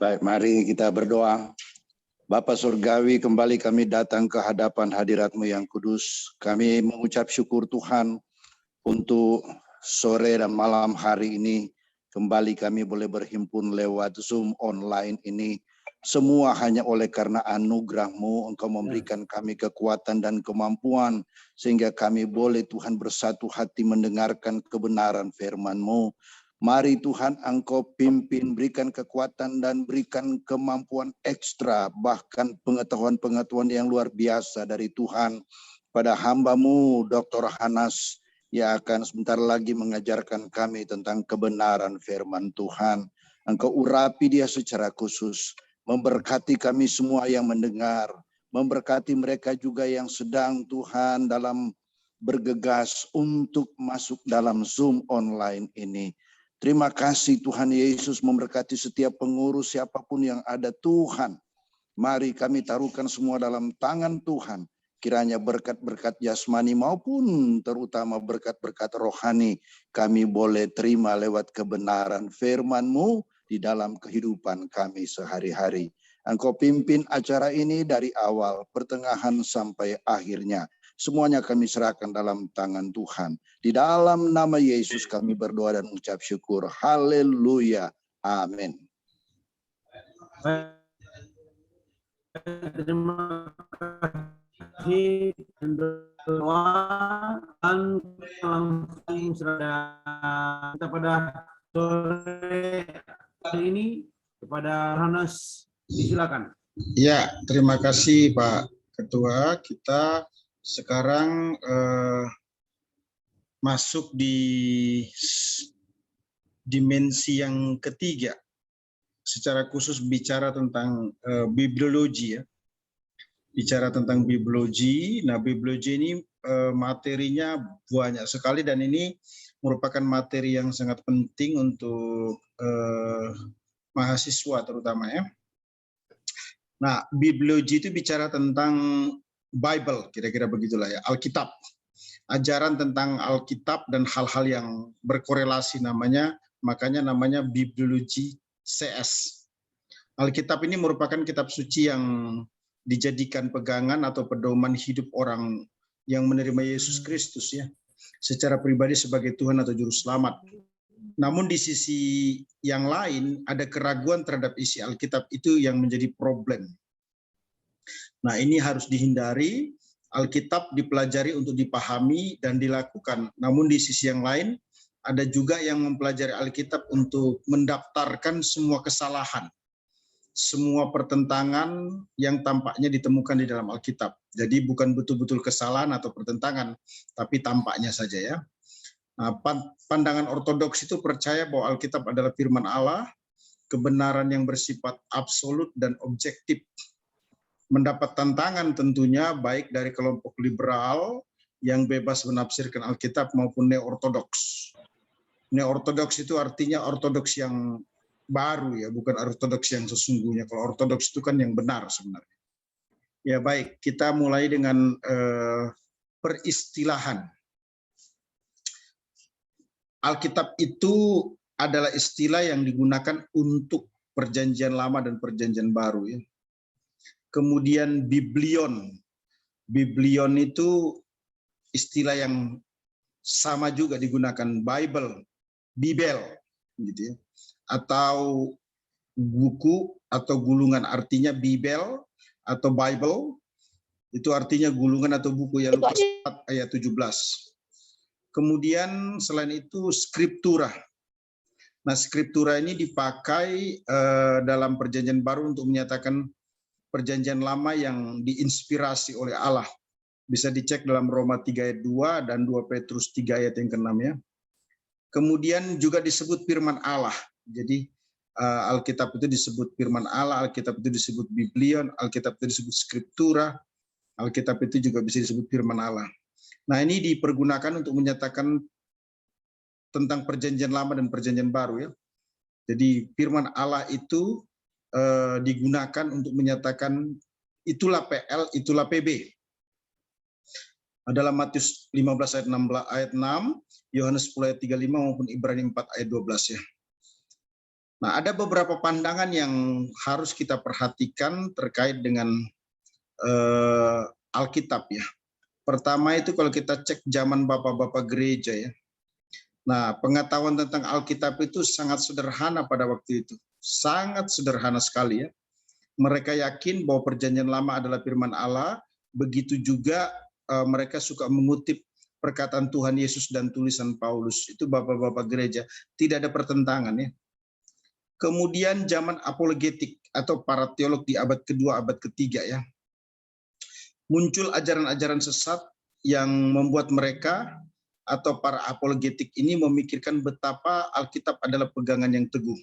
Baik, mari kita berdoa. Bapa Surgawi, kembali kami datang ke hadapan hadirat-Mu yang kudus. Kami mengucap syukur Tuhan untuk sore dan malam hari ini. Kembali kami boleh berhimpun lewat Zoom online ini. Semua hanya oleh karena anugerah-Mu, Engkau memberikan kami kekuatan dan kemampuan, sehingga kami boleh Tuhan bersatu hati mendengarkan kebenaran firman-Mu. Mari Tuhan Engkau pimpin, berikan kekuatan dan berikan kemampuan ekstra, bahkan pengetahuan-pengetahuan yang luar biasa dari Tuhan pada hamba-Mu Dr. Hanas yang akan sebentar lagi mengajarkan kami tentang kebenaran firman Tuhan. Engkau urapi dia secara khusus, memberkati kami semua yang mendengar, memberkati mereka juga yang sedang Tuhan dalam bergegas untuk masuk dalam Zoom online ini. Terima kasih Tuhan Yesus, memberkati setiap pengurus siapapun yang ada Tuhan. Mari kami taruhkan semua dalam tangan Tuhan. Kiranya berkat-berkat jasmani maupun terutama berkat-berkat rohani kami boleh terima lewat kebenaran firman-Mu di dalam kehidupan kami sehari-hari. Engkau pimpin acara ini dari awal, pertengahan sampai akhirnya. Semuanya kami serahkan dalam tangan Tuhan. Di dalam nama Yesus kami berdoa dan mengucap syukur. Haleluya. Amin. Terima kasih doa dan langsung kita pada sore hari ini kepada Hanas, silakan. Ya, terima kasih Pak Ketua. Kita sekarang masuk di dimensi yang ketiga, secara khusus bicara tentang bibliologi ya. Bicara tentang bibliologi. Nah, bibliologi ini materinya banyak sekali dan ini merupakan materi yang sangat penting untuk mahasiswa terutama ya. Nah, bibliologi itu bicara tentang Bible, kira-kira begitulah ya, Alkitab. Ajaran tentang Alkitab dan hal-hal yang berkorelasi makanya namanya bibliologi CS. Alkitab ini merupakan kitab suci yang dijadikan pegangan atau pedoman hidup orang yang menerima Yesus Kristus ya, secara pribadi sebagai Tuhan atau Juru Selamat. Namun di sisi yang lain ada keraguan terhadap isi Alkitab itu yang menjadi problem. Nah, ini harus dihindari. Alkitab dipelajari untuk dipahami dan dilakukan. Namun di sisi yang lain ada juga yang mempelajari Alkitab untuk mendaftarkan semua kesalahan, semua pertentangan yang tampaknya ditemukan di dalam Alkitab. Jadi bukan betul-betul kesalahan atau pertentangan, tapi tampaknya saja ya. Nah, pandangan ortodoks itu percaya bahwa Alkitab adalah firman Allah, kebenaran yang bersifat absolut dan objektif. Mendapat tantangan tentunya baik dari kelompok liberal yang bebas menafsirkan Alkitab maupun neo-ortodoks. Neo-ortodoks itu artinya ortodoks yang baru ya, bukan ortodoks yang sesungguhnya. Kalau ortodoks itu kan yang benar sebenarnya. Ya baik, kita mulai dengan peristilahan. Alkitab itu adalah istilah yang digunakan untuk Perjanjian Lama dan Perjanjian Baru ya. Kemudian biblion. Biblion itu istilah yang sama juga digunakan, Bible, Bibel gitu ya. Atau buku atau gulungan, artinya Bibel atau Bible itu artinya gulungan atau buku ya, Lukas 4 ayat 17. Kemudian selain itu skriptura. Nah, skriptura ini dipakai dalam Perjanjian Baru untuk menyatakan Perjanjian Lama yang diinspirasi oleh Allah. Bisa dicek dalam Roma 3 ayat 2 dan 2 Petrus 3 ayat yang ke-6 ya. Kemudian juga disebut firman Allah. Jadi Alkitab itu disebut firman Allah, Alkitab itu disebut Biblion, Alkitab itu disebut skriptura, Alkitab itu juga bisa disebut firman Allah. Nah, ini dipergunakan untuk menyatakan tentang Perjanjian Lama dan Perjanjian Baru ya. Jadi firman Allah itu digunakan untuk menyatakan itulah PL, itulah PB. Dalam Matius 15 ayat 6, Yohanes 10 ayat 35 maupun Ibrani 4 ayat 12 ya. Nah, ada beberapa pandangan yang harus kita perhatikan terkait dengan Alkitab ya. Pertama itu kalau kita cek zaman bapak-bapak gereja ya. Nah, pengetahuan tentang Alkitab itu sangat sederhana pada waktu itu. Sangat sederhana sekali ya. Mereka yakin bahwa perjanjian lama adalah firman Allah, begitu juga mereka suka mengutip perkataan Tuhan Yesus dan tulisan Paulus. Itu bapak-bapak gereja, tidak ada pertentangan ya. Kemudian zaman apologetik atau para teolog di abad kedua, abad ketiga ya. Muncul ajaran-ajaran sesat yang membuat mereka atau para apologetik ini memikirkan betapa Alkitab adalah pegangan yang teguh.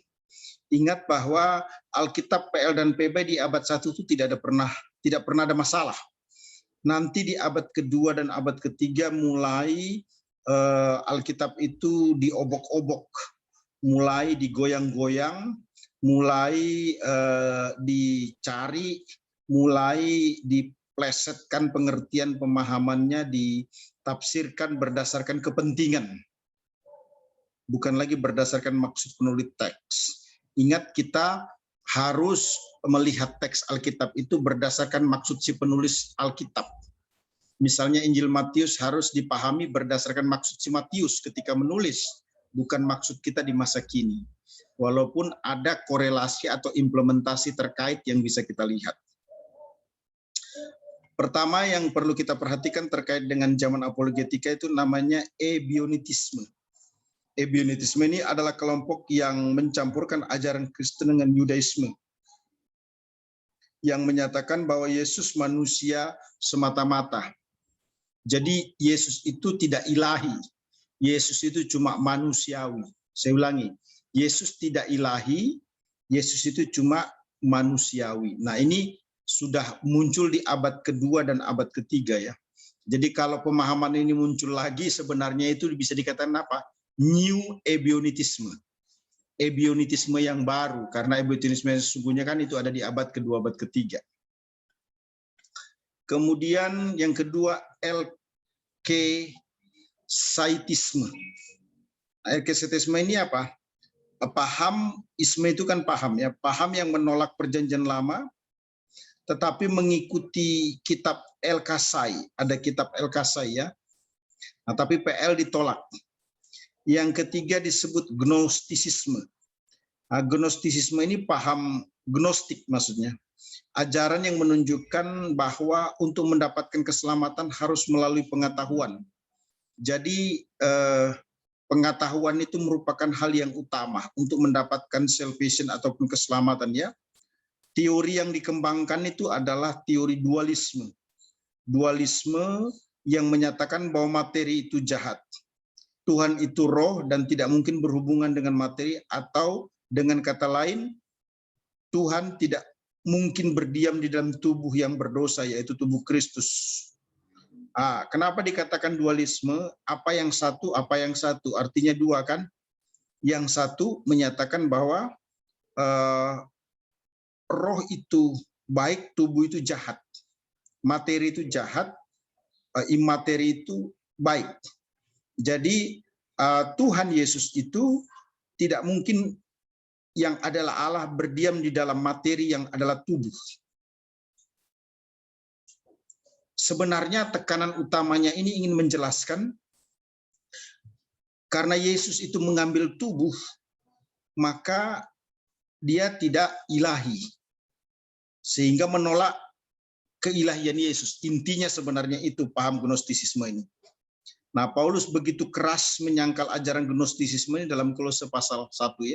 Ingat bahwa Alkitab PL dan PB di abad 1 itu tidak pernah ada masalah. Nanti di abad kedua dan abad ketiga mulai Alkitab itu diobok-obok, mulai digoyang-goyang, mulai dicari, mulai diplesetkan pengertian pemahamannya, ditafsirkan berdasarkan kepentingan, bukan lagi berdasarkan maksud penulis teks. Ingat, kita harus melihat teks Alkitab itu berdasarkan maksud si penulis Alkitab. Misalnya Injil Matius harus dipahami berdasarkan maksud si Matius ketika menulis, bukan maksud kita di masa kini. Walaupun ada korelasi atau implementasi terkait yang bisa kita lihat. Pertama yang perlu kita perhatikan terkait dengan zaman apologetika itu namanya ebionitisme. Ebionitisme ini adalah kelompok yang mencampurkan ajaran Kristen dengan Yudaisme, yang menyatakan bahwa Yesus manusia semata-mata. Jadi Yesus itu tidak ilahi, Yesus itu cuma manusiawi. Saya ulangi, Yesus tidak ilahi, Yesus itu cuma manusiawi. Nah, ini sudah muncul di abad kedua dan abad ketiga ya. Jadi kalau pemahaman ini muncul lagi, sebenarnya itu bisa dikatakan apa? New ebionitisme. Ebionitisme yang baru, karena ebionitisme sesungguhnya kan itu ada di abad kedua, abad ketiga. Kemudian yang kedua, Elkesaitisme. Elkesaitisme ini apa? Paham, isme itu kan paham ya, paham yang menolak perjanjian lama, tetapi mengikuti kitab Elkasai. Ada kitab Elkasai ya, nah, tapi PL ditolak. Yang ketiga disebut gnostisisme. Nah, gnostisisme ini paham gnostik maksudnya. Ajaran yang menunjukkan bahwa untuk mendapatkan keselamatan harus melalui pengetahuan. Jadi pengetahuan itu merupakan hal yang utama untuk mendapatkan salvation ataupun keselamatan ya. Teori yang dikembangkan itu adalah teori dualisme. Dualisme yang menyatakan bahwa materi itu jahat. Tuhan itu roh dan tidak mungkin berhubungan dengan materi, atau dengan kata lain, Tuhan tidak mungkin berdiam di dalam tubuh yang berdosa, yaitu tubuh Kristus. Kenapa dikatakan dualisme? Apa yang satu, apa yang satu? Artinya dua kan? Yang satu menyatakan bahwa roh itu baik, tubuh itu jahat. Materi itu jahat, imateri itu baik. Jadi Tuhan Yesus itu tidak mungkin yang adalah Allah berdiam di dalam materi yang adalah tubuh. Sebenarnya tekanan utamanya ini ingin menjelaskan karena Yesus itu mengambil tubuh, maka dia tidak ilahi, sehingga menolak keilahian Yesus. Intinya sebenarnya itu paham gnostisisme ini. Nah, Paulus begitu keras menyangkal ajaran gnostisisme ini dalam Kolose pasal 1 ya.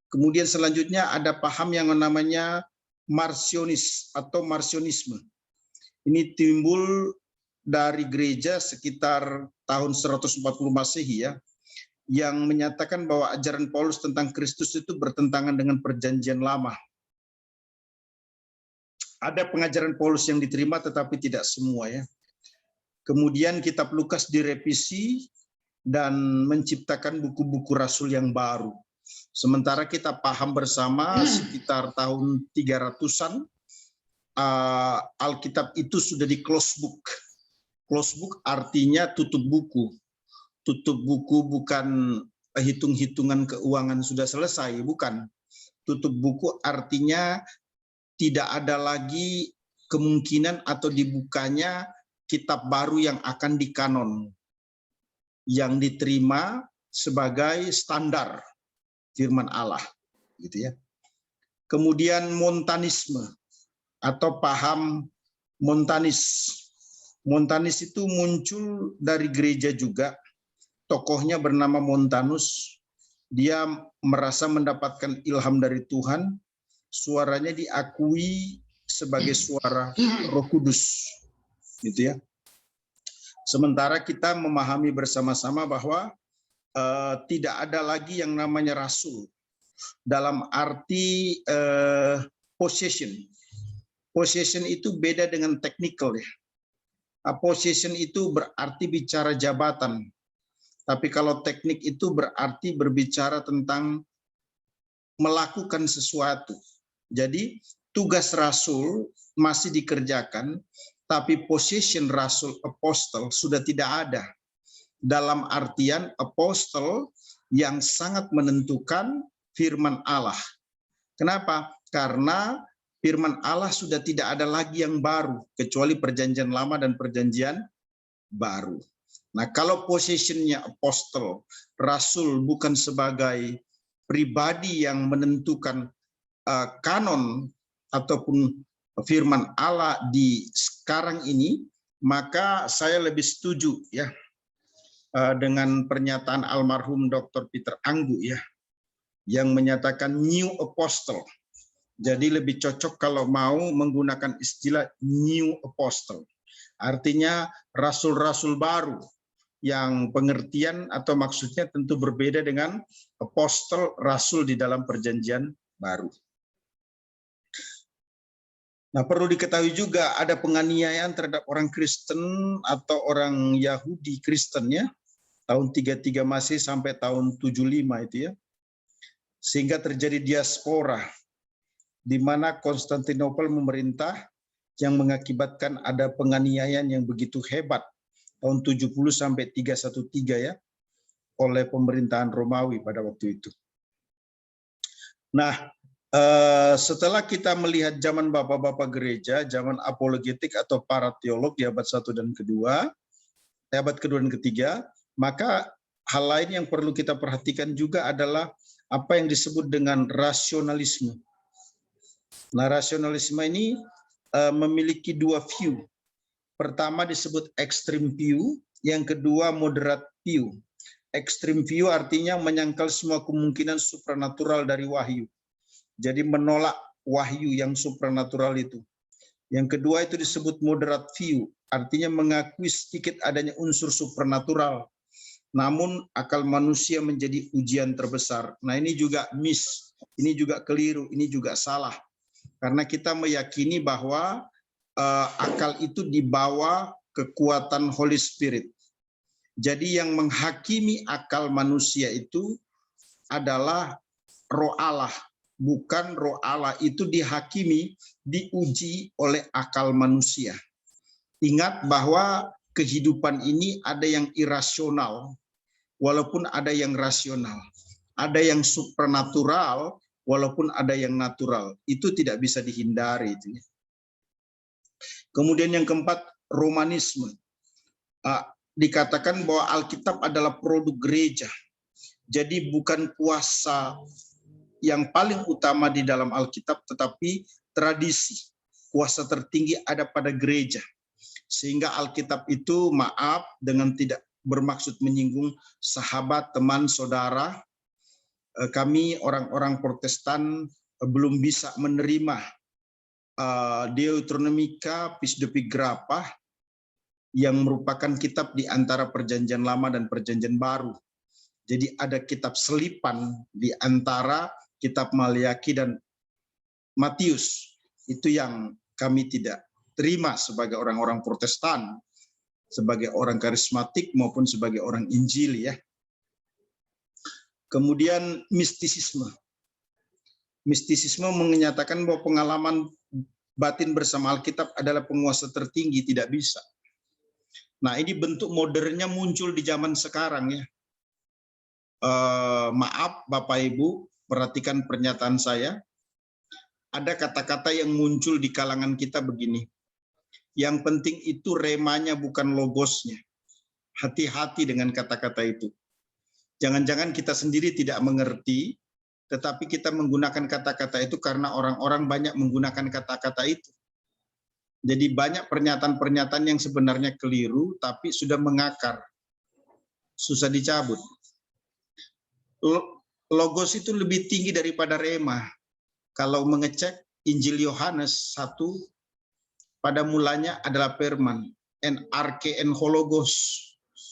Kemudian selanjutnya ada paham yang namanya Marcionis atau Marcionisme. Ini timbul dari gereja sekitar tahun 140 Masehi ya, yang menyatakan bahwa ajaran Paulus tentang Kristus itu bertentangan dengan perjanjian lama. Ada pengajaran Paulus yang diterima tetapi tidak semua ya. Kemudian kitab Lukas direvisi dan menciptakan buku-buku rasul yang baru. Sementara kita paham bersama sekitar tahun 300-an Alkitab itu sudah di close book. Close book artinya tutup buku. Tutup buku bukan hitung-hitungan keuangan sudah selesai, bukan. Tutup buku artinya tidak ada lagi kemungkinan atau dibukanya kitab baru yang akan dikanon, yang diterima sebagai standar firman Allah, gitu ya. Kemudian montanisme atau paham montanis. Montanis itu muncul dari gereja juga. Tokohnya bernama Montanus. Dia merasa mendapatkan ilham dari Tuhan. Suaranya diakui sebagai suara Roh Kudus, gitu ya. Sementara kita memahami bersama-sama bahwa tidak ada lagi yang namanya rasul dalam arti possession. Possession itu beda dengan technical ya. Possession itu berarti bicara jabatan. Tapi kalau teknik itu berarti berbicara tentang melakukan sesuatu. Jadi tugas rasul masih dikerjakan, tapi possession rasul apostle sudah tidak ada. Dalam artian apostle yang sangat menentukan firman Allah. Kenapa? Karena firman Allah sudah tidak ada lagi yang baru, kecuali perjanjian lama dan perjanjian baru. Nah, kalau possessionnya apostle, rasul bukan sebagai pribadi yang menentukan kanon ataupun firman Allah di sekarang ini, maka saya lebih setuju ya dengan pernyataan almarhum Dr. Peter Anggu ya, yang menyatakan new apostle. Jadi lebih cocok kalau mau menggunakan istilah new apostle. Artinya rasul-rasul baru, yang pengertian atau maksudnya tentu berbeda dengan apostle, rasul di dalam perjanjian baru. Nah, perlu diketahui juga ada penganiayaan terhadap orang Kristen atau orang Yahudi Kristen ya, tahun 33 Masehi sampai tahun 75 itu ya. Sehingga terjadi diaspora, di mana Konstantinopel memerintah yang mengakibatkan ada penganiayaan yang begitu hebat tahun 70 sampai 313 ya, oleh pemerintahan Romawi pada waktu itu. Nah, setelah kita melihat zaman bapak-bapak gereja, zaman apologetik atau para teolog di abad 1 dan kedua, abad kedua dan ketiga, maka hal lain yang perlu kita perhatikan juga adalah apa yang disebut dengan rasionalisme. Nah, rasionalisme ini memiliki dua view. Pertama disebut extreme view, yang kedua moderate view. Extreme view artinya menyangkal semua kemungkinan supranatural dari wahyu. Jadi menolak wahyu yang supranatural itu. Yang kedua itu disebut moderate view, artinya mengakui sedikit adanya unsur supranatural. Namun akal manusia menjadi ujian terbesar. Nah, ini juga miss, ini juga keliru, ini juga salah. Karena kita meyakini bahwa akal itu dibawa kekuatan Holy Spirit. Jadi yang menghakimi akal manusia itu adalah Roh Allah, bukan Roh Allah itu dihakimi, diuji oleh akal manusia. Ingat bahwa kehidupan ini ada yang irasional, walaupun ada yang rasional. Ada yang supranatural, walaupun ada yang natural. Itu tidak bisa dihindari. Kemudian yang keempat, Romanisme. Dikatakan bahwa Alkitab adalah produk gereja. Jadi bukan kuasa yang paling utama di dalam Alkitab, tetapi tradisi. Kuasa tertinggi ada pada gereja. Sehingga Alkitab itu, maaf, dengan tidak bermaksud menyinggung sahabat, teman, saudara, kami orang-orang Protestan belum bisa menerima Deuteronomika Pisdopigrapha yang merupakan kitab di antara perjanjian lama dan perjanjian baru. Jadi ada kitab selipan di antara kitab Maliaki dan Matius. Itu yang kami tidak terima sebagai orang-orang Protestan, sebagai orang karismatik maupun sebagai orang Injil ya. Kemudian mistisisme. Mistisisme menyatakan bahwa pengalaman batin bersama Alkitab adalah penguasa tertinggi, tidak bisa. Nah, ini bentuk modernnya muncul di zaman sekarang ya. Maaf Bapak Ibu, perhatikan pernyataan saya. Ada kata-kata yang muncul di kalangan kita begini. Yang penting itu remanya bukan logosnya. Hati-hati dengan kata-kata itu. Jangan-jangan kita sendiri tidak mengerti, tetapi kita menggunakan kata-kata itu karena orang-orang banyak menggunakan kata-kata itu. Jadi banyak pernyataan-pernyataan yang sebenarnya keliru, tapi sudah mengakar. Susah dicabut. Logos itu lebih tinggi daripada rema. Kalau mengecek Injil Yohanes 1, pada mulanya adalah firman, en arche en hologos.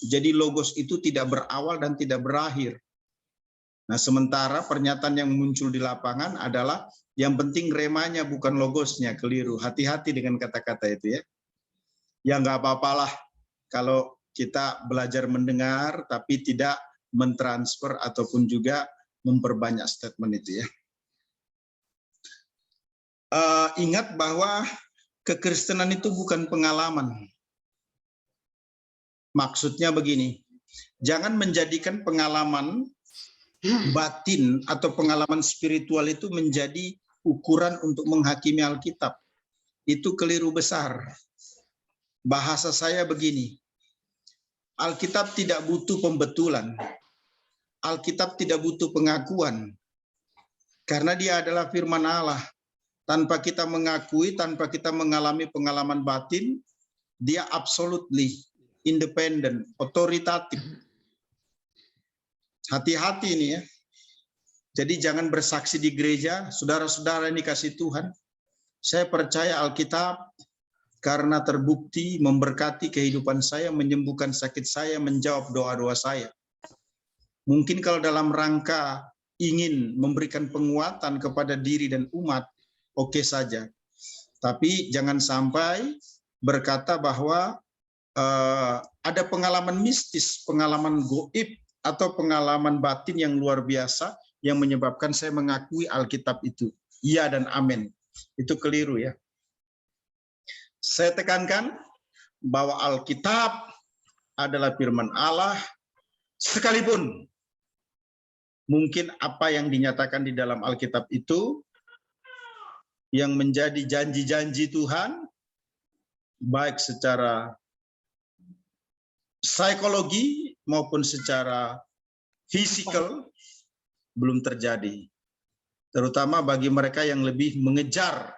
Jadi logos itu tidak berawal dan tidak berakhir. Nah, sementara pernyataan yang muncul di lapangan adalah yang penting remanya bukan logosnya, keliru. Hati-hati dengan kata-kata itu ya. Ya nggak apa-apalah kalau kita belajar mendengar tapi tidak mentransfer ataupun juga memperbanyak statement itu ya. Ingat bahwa kekristenan itu bukan pengalaman. Maksudnya begini, jangan menjadikan pengalaman batin atau pengalaman spiritual itu menjadi ukuran untuk menghakimi Alkitab. Itu keliru besar. Bahasa saya begini, Alkitab tidak butuh pembetulan. Alkitab tidak butuh pengakuan. Karena dia adalah firman Allah. Tanpa kita mengakui, tanpa kita mengalami pengalaman batin, dia absolutely independen, otoritatif. Hati-hati ini ya. Jadi jangan bersaksi di gereja, saudara-saudara ini kasih Tuhan. Saya percaya Alkitab karena terbukti memberkati kehidupan saya, menyembuhkan sakit saya, menjawab doa-doa saya. Mungkin kalau dalam rangka ingin memberikan penguatan kepada diri dan umat, oke saja. Tapi jangan sampai berkata bahwa ada pengalaman mistis, pengalaman goib, atau pengalaman batin yang luar biasa yang menyebabkan saya mengakui Alkitab itu. Iya dan amin. Itu keliru ya. Saya tekankan bahwa Alkitab adalah firman Allah, sekalipun mungkin apa yang dinyatakan di dalam Alkitab itu yang menjadi janji-janji Tuhan, baik secara psikologi maupun secara fisikal, belum terjadi. Terutama bagi mereka yang lebih mengejar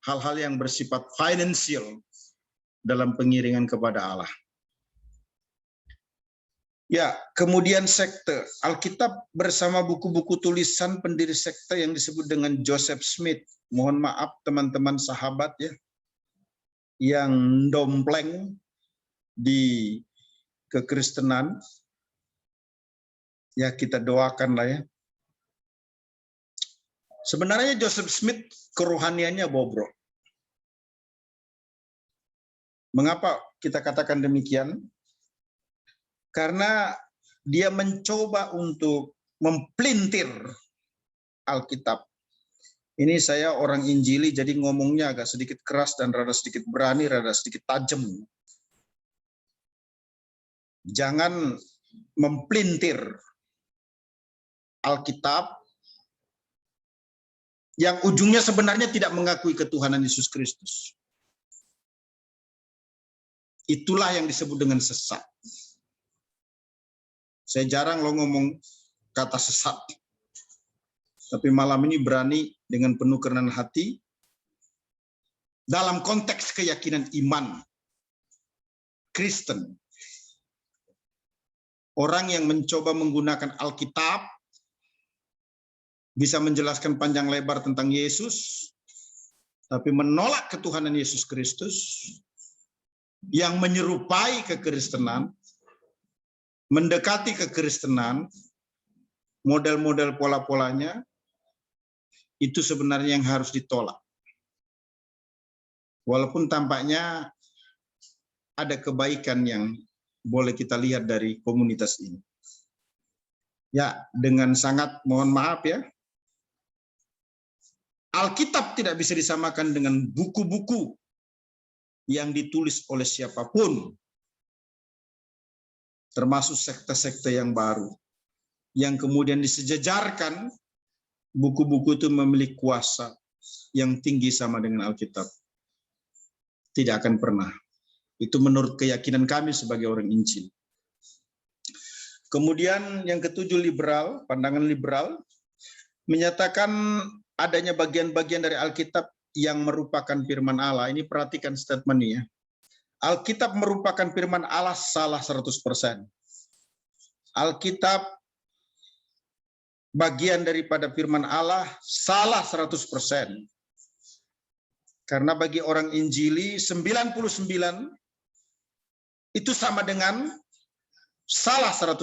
hal-hal yang bersifat finansial dalam pengiringan kepada Allah. Ya, kemudian sekte. Alkitab bersama buku-buku tulisan pendiri sekte yang disebut dengan Joseph Smith. Mohon maaf teman-teman sahabat ya, yang dompleng di kekristenan. Ya kita doakan lah ya. Sebenarnya Joseph Smith kerohaniannya bobrok. Mengapa kita katakan demikian? Karena dia mencoba untuk mempelintir Alkitab. Ini saya orang Injili jadi ngomongnya agak sedikit keras dan rada sedikit berani, rada sedikit tajam. Jangan mempelintir Alkitab yang ujungnya sebenarnya tidak mengakui ketuhanan Yesus Kristus. Itulah yang disebut dengan sesat. Saya jarang lo ngomong kata sesat. Tapi malam ini berani dengan penuh kerenan hati dalam konteks keyakinan iman Kristen. Orang yang mencoba menggunakan Alkitab bisa menjelaskan panjang lebar tentang Yesus, tapi menolak ketuhanan Yesus Kristus yang menyerupai kekristenan, mendekati kekristenan, model-model pola-polanya, itu sebenarnya yang harus ditolak. Walaupun tampaknya ada kebaikan yang boleh kita lihat dari komunitas ini. Ya, dengan sangat mohon maaf ya, Alkitab tidak bisa disamakan dengan buku-buku yang ditulis oleh siapapun, termasuk sekte-sekte yang baru. yang kemudian disejajarkan, buku-buku itu memiliki kuasa yang tinggi sama dengan Alkitab. Tidak akan pernah. Itu menurut keyakinan kami sebagai orang Injil. Kemudian yang ketujuh, liberal, pandangan liberal, menyatakan adanya bagian-bagian dari Alkitab yang merupakan firman Allah. Ini perhatikan statement ini ya. Alkitab merupakan firman Allah, salah 100%. Alkitab bagian daripada firman Allah, salah 100%. Karena bagi orang Injili 99 itu sama dengan salah 100%.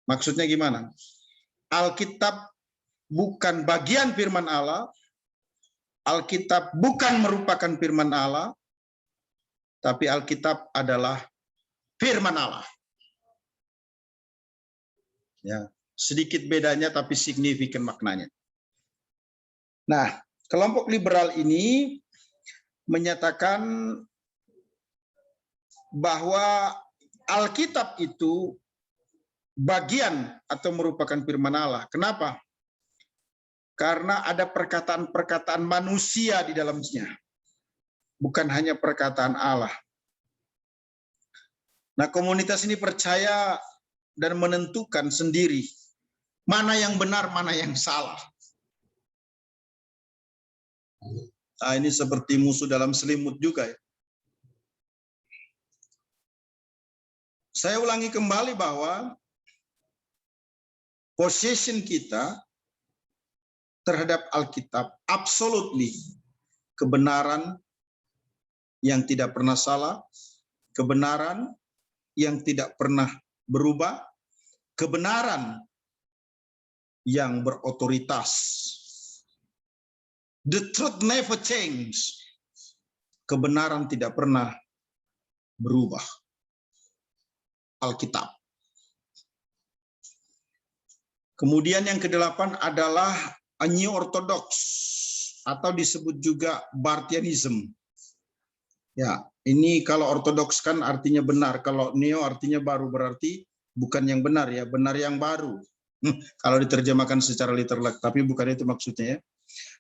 Maksudnya gimana? Alkitab bukan bagian firman Allah, Alkitab bukan merupakan firman Allah, tapi Alkitab adalah firman Allah. Ya, sedikit bedanya tapi signifikan maknanya. Nah, kelompok liberal ini menyatakan bahwa Alkitab itu bagian atau merupakan firman Allah. Kenapa? Karena ada perkataan-perkataan manusia di dalamnya. Bukan hanya perkataan Allah. Nah, komunitas ini percaya dan menentukan sendiri mana yang benar, mana yang salah. Nah, ini seperti musuh dalam selimut juga ya. Saya ulangi kembali bahwa possession kita terhadap Alkitab absolutely kebenaran yang tidak pernah salah, kebenaran yang tidak pernah berubah, kebenaran yang berotoritas. The truth never change. Kebenaran tidak pernah berubah. Alkitab. Kemudian yang kedelapan adalah New Orthodox atau disebut juga Barthianism. Ya, ini kalau ortodoks kan artinya benar, kalau neo artinya baru, berarti bukan yang benar ya, benar yang baru. Kalau diterjemahkan secara literal, tapi bukan itu maksudnya ya.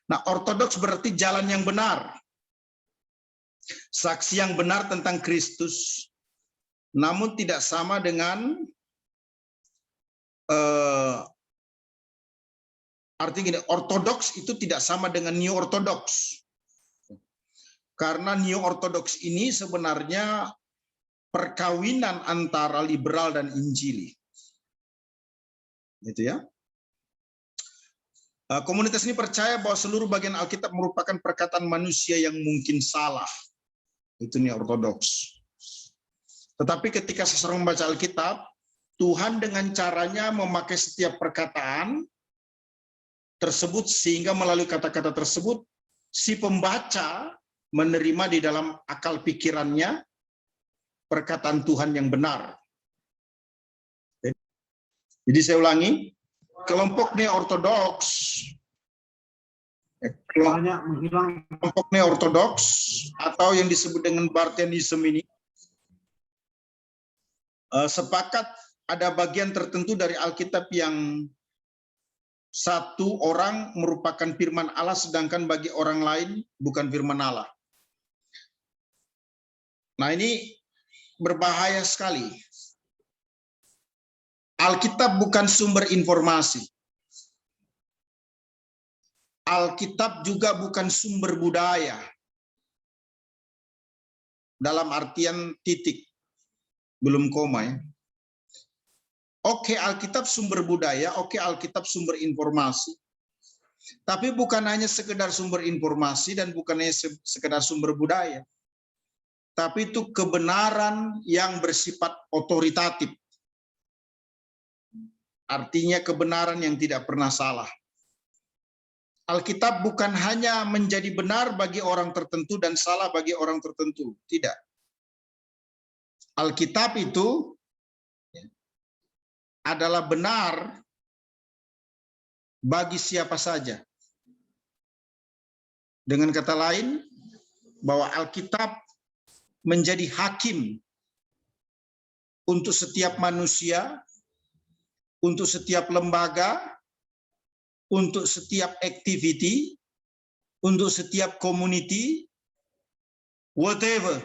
Nah, ortodoks berarti jalan yang benar. Saksi yang benar tentang Kristus, namun tidak sama dengan arti gini, ortodoks itu tidak sama dengan New Orthodox. Karena New Orthodox ini sebenarnya perkawinan antara liberal dan Injili. Gitu ya. Komunitas ini percaya bahwa seluruh bagian Alkitab merupakan perkataan manusia yang mungkin salah. Itu New Orthodox. Tetapi ketika seseorang membaca Alkitab, Tuhan dengan caranya memakai setiap perkataan tersebut sehingga melalui kata-kata tersebut si pembaca menerima di dalam akal pikirannya perkataan Tuhan yang benar. Jadi saya ulangi, kelompok Neo-Ortodoks, kelompok Neo-Ortodoks atau yang disebut dengan Barthianism ini sepakat ada bagian tertentu dari Alkitab yang satu orang merupakan firman Allah, sedangkan bagi orang lain bukan firman Allah. Nah, ini berbahaya sekali. Alkitab bukan sumber informasi. Alkitab juga bukan sumber budaya. Dalam artian titik, belum koma ya. Oke, Alkitab sumber budaya, oke, Alkitab sumber informasi. Tapi bukan hanya sekedar sumber informasi dan bukan hanya sekedar sumber budaya. Tapi itu kebenaran yang bersifat otoritatif. Artinya kebenaran yang tidak pernah salah. Alkitab bukan hanya menjadi benar bagi orang tertentu dan salah bagi orang tertentu. Tidak. Alkitab itu adalah benar bagi siapa saja. Dengan kata lain, bahwa Alkitab menjadi hakim untuk setiap manusia, untuk setiap lembaga, untuk setiap activity, untuk setiap community, whatever.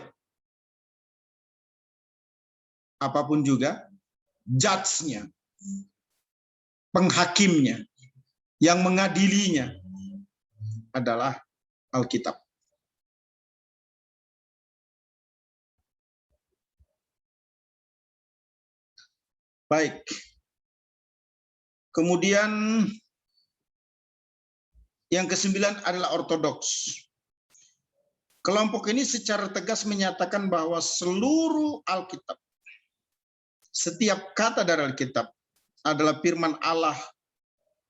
Apapun juga, judge-nya, penghakimnya, yang mengadilinya adalah Alkitab. Baik. Kemudian yang ke-9 adalah ortodoks. Kelompok ini secara tegas menyatakan bahwa seluruh Alkitab, setiap kata dari Alkitab adalah firman Allah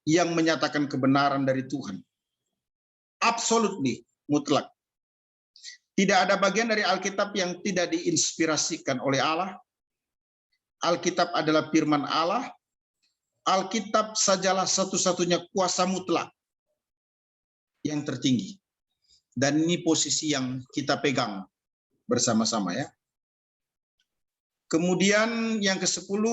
yang menyatakan kebenaran dari Tuhan. Absolutely, mutlak. Tidak ada bagian dari Alkitab yang tidak diinspirasikan oleh Allah. Alkitab adalah firman Allah. Alkitab sajalah satu-satunya kuasa mutlak yang tertinggi. Dan ini posisi yang kita pegang bersama-sama ya. Kemudian yang ke-10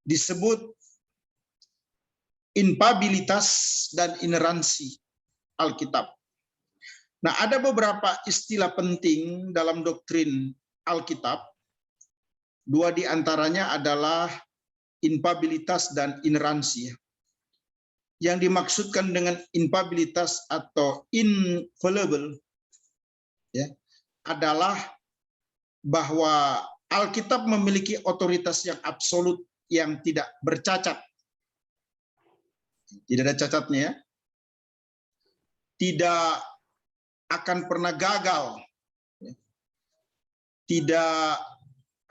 disebut infabilitas dan ineransi Alkitab. Nah, ada beberapa istilah penting dalam doktrin Alkitab. 2 di antaranya adalah infabilitas dan ineransi. Yang dimaksudkan dengan infabilitas atau infallible ya, adalah bahwa Alkitab memiliki otoritas yang absolut yang tidak bercacat. Tidak ada cacatnya ya. Tidak akan pernah gagal. Tidak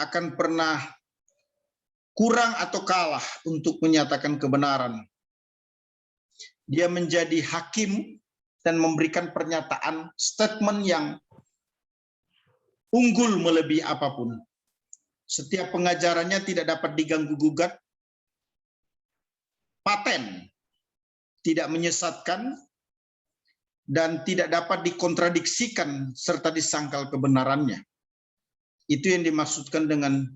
akan pernah kurang atau kalah untuk menyatakan kebenaran. Dia menjadi hakim dan memberikan pernyataan statement yang unggul melebihi apapun. Setiap pengajarannya tidak dapat diganggu-gugat, paten, tidak menyesatkan, dan tidak dapat dikontradiksikan serta disangkal kebenarannya. Itu yang dimaksudkan dengan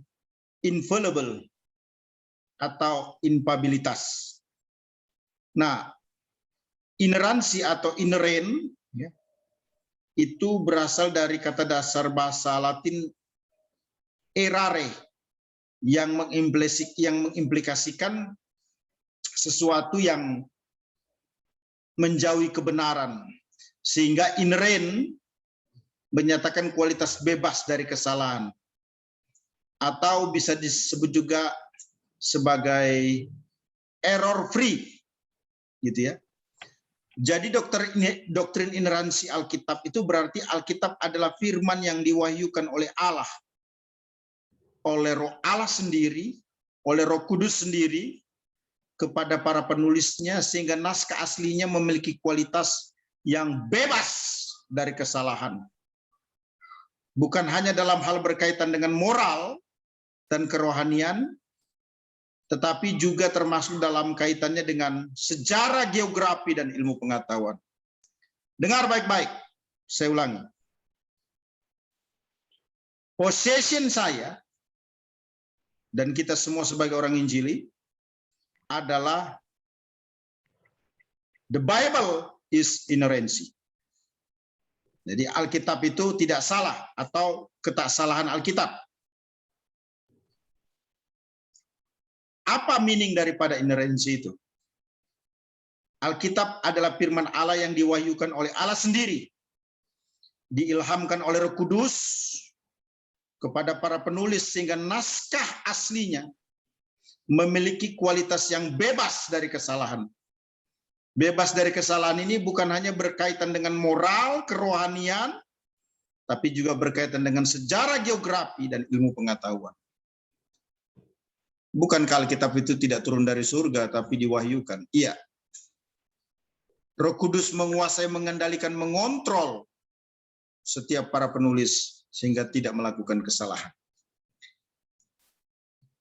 infallible atau infabilitas. Nah, ineransi atau ineren ya, itu berasal dari kata dasar bahasa Latin errare yang mengimplikasikan sesuatu yang menjauhi kebenaran, sehingga ineren menyatakan kualitas bebas dari kesalahan, atau bisa disebut juga sebagai error free, gitu ya. Jadi doktrin ineransi Alkitab itu berarti Alkitab adalah firman yang diwahyukan oleh Allah, oleh Roh Allah sendiri, oleh Roh Kudus sendiri kepada para penulisnya, sehingga naskah aslinya memiliki kualitas yang bebas dari kesalahan. Bukan hanya dalam hal berkaitan dengan moral dan kerohanian, tetapi juga termasuk dalam kaitannya dengan sejarah, geografi, dan ilmu pengetahuan. Dengar baik-baik, saya ulangi. Possession saya, dan kita semua sebagai orang Injili, adalah the Bible is inerrancy. Jadi Alkitab itu tidak salah atau ketaksalahan Alkitab. Apa meaning daripada ineransi itu? Alkitab adalah firman Allah yang diwahyukan oleh Allah sendiri, diilhamkan oleh Roh Kudus kepada para penulis, sehingga naskah aslinya memiliki kualitas yang bebas dari kesalahan. Bebas dari kesalahan ini bukan hanya berkaitan dengan moral, kerohanian, tapi juga berkaitan dengan sejarah, geografi, dan ilmu pengetahuan. Bukankah Alkitab itu tidak turun dari surga, tapi diwahyukan? Iya. Roh Kudus menguasai, mengendalikan, mengontrol setiap para penulis, sehingga tidak melakukan kesalahan.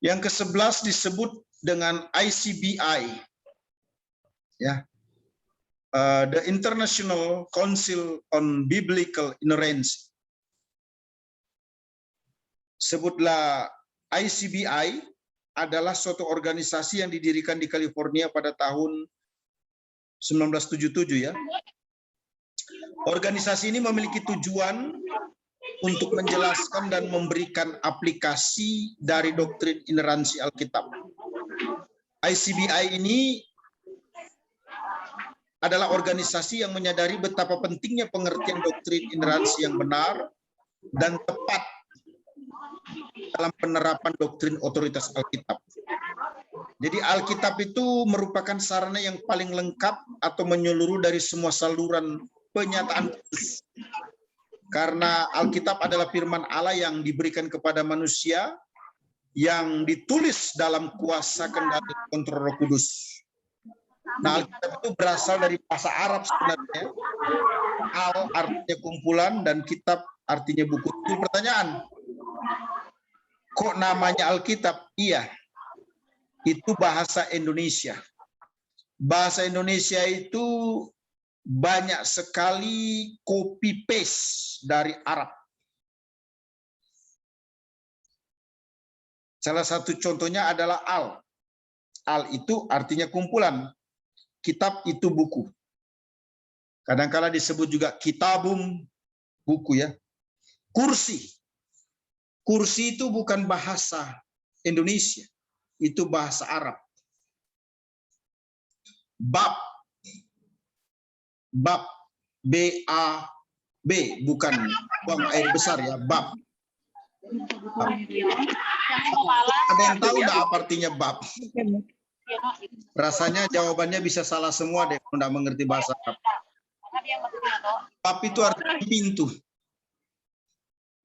Yang ke-11 disebut dengan ICBI, ya, the International Council on Biblical Inerrancy. Sebutlah ICBI adalah suatu organisasi yang didirikan di California pada tahun 1977 ya. Organisasi ini memiliki tujuan untuk menjelaskan dan memberikan aplikasi dari doktrin ineransi Alkitab. ICBI ini adalah organisasi yang menyadari betapa pentingnya pengertian doktrin ineransi yang benar dan tepat dalam penerapan doktrin otoritas Alkitab. Jadi Alkitab itu merupakan sarana yang paling lengkap atau menyeluruh dari semua saluran penyataan kudus. Karena Alkitab adalah firman Allah yang diberikan kepada manusia yang ditulis dalam kuasa kendali kontrol Roh Kudus. Nah, Alkitab itu berasal dari bahasa Arab sebenarnya. Al artinya kumpulan dan kitab artinya buku. Itu pertanyaan. Kok namanya Alkitab? Iya, itu bahasa Indonesia. Bahasa Indonesia itu banyak sekali copy paste dari Arab. Salah satu contohnya adalah al. Al itu artinya kumpulan. Kitab itu buku. Kadang-kala disebut juga kitabum, buku ya. Kursi. Kursi itu bukan bahasa Indonesia, itu bahasa Arab. Bab, bab, B-A-B, bukan buang air besar ya, bab. Bab. Ada yang tahu nggak apa artinya bab? Rasanya jawabannya bisa salah semua deh kalau nggak mengerti bahasa Arab. Bab itu artinya pintu.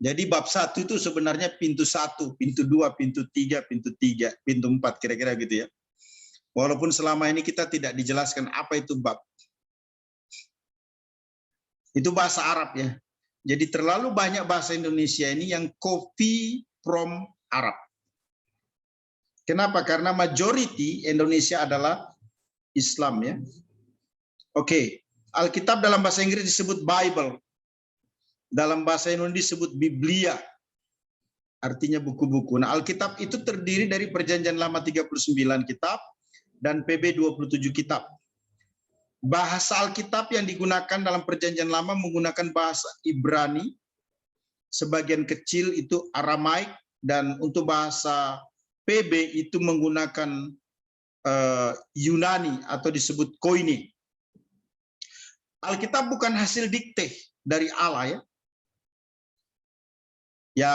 Jadi bab 1 itu sebenarnya pintu 1, pintu 2, pintu 3, pintu 3, pintu 4, kira-kira gitu ya. Walaupun selama ini kita tidak dijelaskan apa itu bab. Itu bahasa Arab ya. Jadi terlalu banyak bahasa Indonesia ini yang copy from Arab. Kenapa? Karena majority Indonesia adalah Islam ya. Oke, Alkitab dalam bahasa Inggris disebut Bible. Dalam bahasa Indonesia disebut Biblia, artinya buku-buku. Nah, Alkitab itu terdiri dari Perjanjian Lama 39 kitab dan PB 27 kitab. Bahasa Alkitab yang digunakan dalam Perjanjian Lama menggunakan bahasa Ibrani, sebagian kecil itu Aramaik, dan untuk bahasa PB itu menggunakan Yunani atau disebut Koine. Alkitab bukan hasil dikte dari Allah ya. Ya,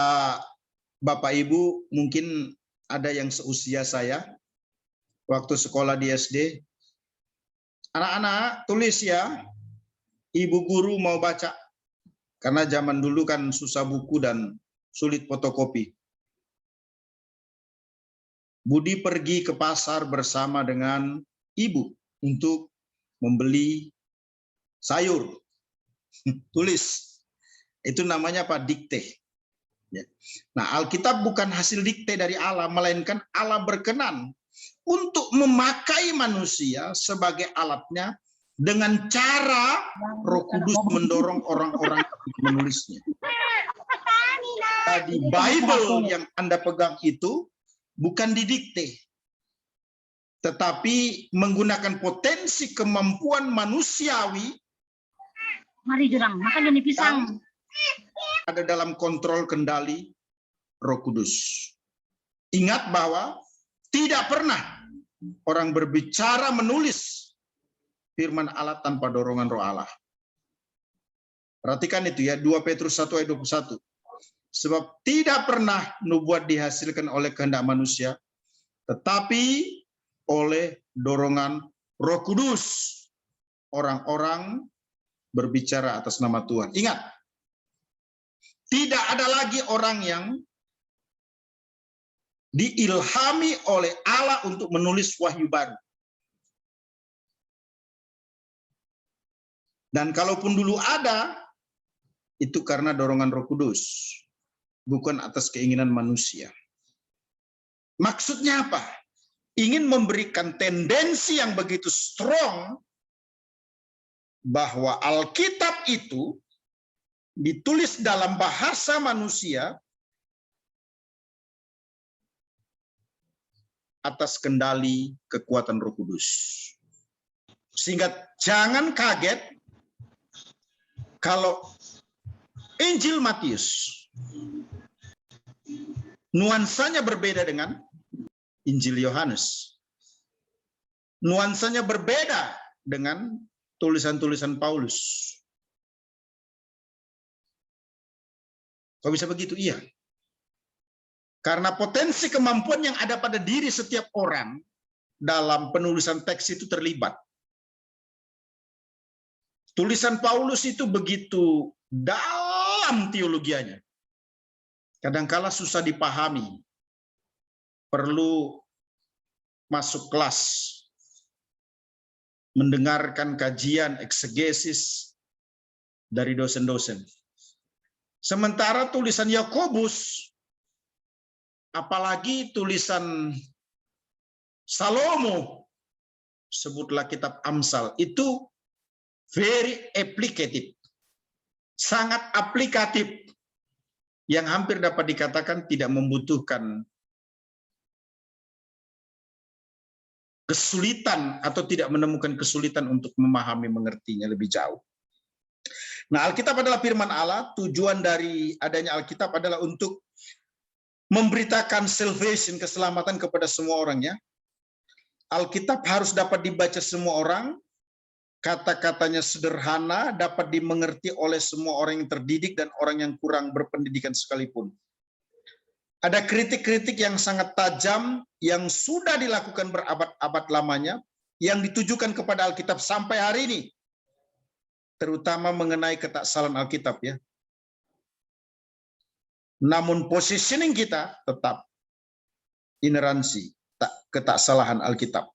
Bapak Ibu mungkin ada yang seusia saya, waktu sekolah di SD, anak-anak tulis ya, ibu guru mau baca. Karena zaman dulu kan susah buku dan sulit fotokopi. Budi pergi ke pasar bersama dengan ibu untuk membeli sayur. Tulis. Itu namanya apa? Dikte. Ya. Nah, Alkitab bukan hasil dikte dari Allah, melainkan Allah berkenan untuk memakai manusia sebagai alatnya dengan cara Roh Kudus mendorong orang-orang menulisnya. Jadi Bible yang Anda pegang itu bukan didikte, tetapi menggunakan potensi kemampuan manusiawi. Mari jurang, makan jadi pisang. Ada dalam kontrol kendali Roh Kudus. Ingat bahwa tidak pernah orang berbicara menulis firman Allah tanpa dorongan Roh Allah. Perhatikan itu ya, 2 Petrus 1 ayat 21. Sebab tidak pernah nubuat dihasilkan oleh kehendak manusia, tetapi oleh dorongan Roh Kudus. Orang-orang berbicara atas nama Tuhan. Ingat, tidak ada lagi orang yang diilhami oleh Allah untuk menulis wahyu baru. Dan kalaupun dulu ada, itu karena dorongan Roh Kudus, bukan atas keinginan manusia. Maksudnya apa? Ingin memberikan tendensi yang begitu strong bahwa Alkitab itu ditulis dalam bahasa manusia atas kendali kekuatan Roh Kudus. Sehingga jangan kaget kalau Injil Matius nuansanya berbeda dengan Injil Yohanes. Nuansanya berbeda dengan tulisan-tulisan Paulus. Kok bisa begitu? Iya. Karena potensi kemampuan yang ada pada diri setiap orang dalam penulisan teks itu terlibat. Tulisan Paulus itu begitu dalam teologianya. Kadangkala susah dipahami. Perlu masuk kelas, mendengarkan kajian eksegesis dari dosen-dosen. Sementara tulisan Yakobus, apalagi tulisan Salomo, sebutlah kitab Amsal, itu very applicative, sangat aplikatif, yang hampir dapat dikatakan tidak membutuhkan kesulitan atau tidak menemukan kesulitan untuk memahami mengertinya lebih jauh. Nah, Alkitab adalah firman Allah. Tujuan dari adanya Alkitab adalah untuk memberitakan salvation, keselamatan kepada semua orang, ya. Alkitab harus dapat dibaca semua orang. Kata-katanya sederhana, dapat dimengerti oleh semua orang yang terdidik dan orang yang kurang berpendidikan sekalipun. Ada kritik-kritik yang sangat tajam yang sudah dilakukan berabad-abad lamanya, yang ditujukan kepada Alkitab sampai hari ini, terutama mengenai ketaksalan Alkitab, ya. Namun positioning kita tetap ineransi, ketaksalahan Alkitab.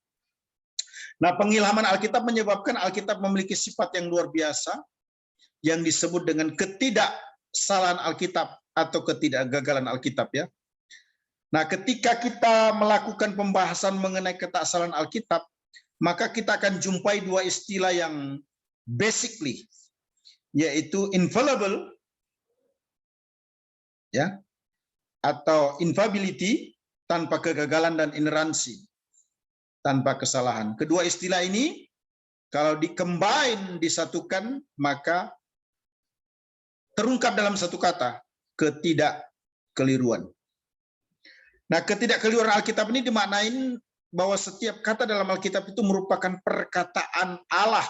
Nah, pengilhaman Alkitab menyebabkan Alkitab memiliki sifat yang luar biasa yang disebut dengan ketidaksalahan Alkitab atau ketidakgagalan Alkitab, ya. Nah, ketika kita melakukan pembahasan mengenai ketaksalahan Alkitab, maka kita akan jumpai dua istilah yang basically, yaitu infallible, ya, atau infallibility, tanpa kegagalan, dan ineransi, tanpa kesalahan. Kedua istilah ini kalau di-combine, disatukan, maka terungkap dalam satu kata, ketidakkeliruan. Nah, ketidakkeliruan Alkitab ini dimaknain bahwa setiap kata dalam Alkitab itu merupakan perkataan Allah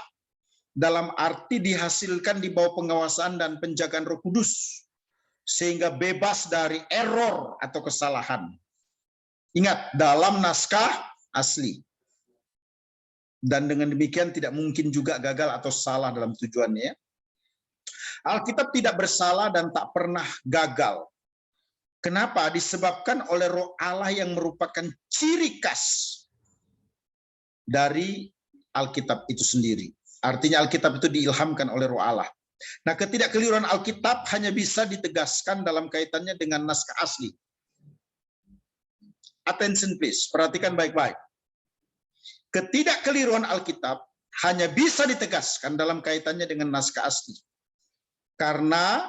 dalam arti dihasilkan di bawah pengawasan dan penjagaan Roh Kudus, sehingga bebas dari error atau kesalahan. Ingat, dalam naskah asli. Dan dengan demikian tidak mungkin juga gagal atau salah dalam tujuannya. Alkitab tidak bersalah dan tak pernah gagal. Kenapa? Disebabkan oleh Roh Allah yang merupakan ciri khas dari Alkitab itu sendiri. Artinya Alkitab itu diilhamkan oleh Roh Allah. Nah, ketidakkeliruan Alkitab hanya bisa ditegaskan dalam kaitannya dengan naskah asli. Attention please, perhatikan baik-baik. Ketidakkeliruan Alkitab hanya bisa ditegaskan dalam kaitannya dengan naskah asli. Karena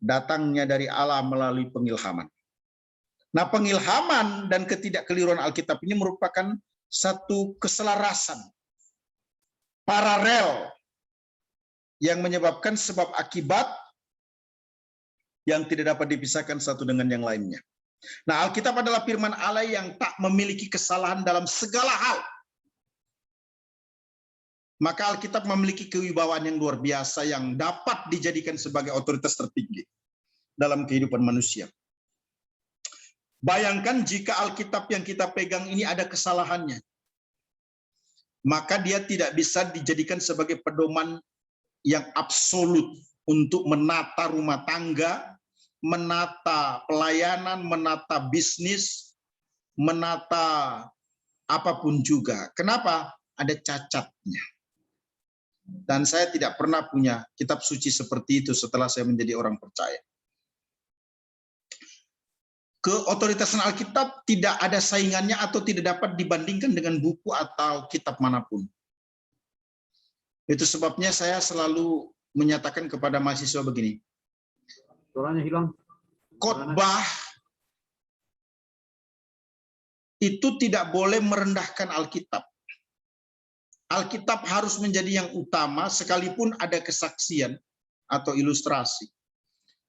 datangnya dari Allah melalui pengilhaman. Nah, pengilhaman dan ketidakkeliruan Alkitab ini merupakan satu keselarasan, paralel, yang menyebabkan sebab akibat yang tidak dapat dipisahkan satu dengan yang lainnya. Nah, Alkitab adalah firman Allah yang tak memiliki kesalahan dalam segala hal. Maka Alkitab memiliki kewibawaan yang luar biasa yang dapat dijadikan sebagai otoritas tertinggi dalam kehidupan manusia. Bayangkan jika Alkitab yang kita pegang ini ada kesalahannya, maka dia tidak bisa dijadikan sebagai pedoman yang absolut untuk menata rumah tangga, menata pelayanan, menata bisnis, menata apapun juga. Kenapa? Ada cacatnya. Dan saya tidak pernah punya kitab suci seperti itu setelah saya menjadi orang percaya. Keotoritasan Alkitab tidak ada saingannya atau tidak dapat dibandingkan dengan buku atau kitab manapun. Itu sebabnya saya selalu menyatakan kepada mahasiswa begini. Suaranya hilang. Khotbah itu tidak boleh merendahkan Alkitab. Alkitab harus menjadi yang utama sekalipun ada kesaksian atau ilustrasi.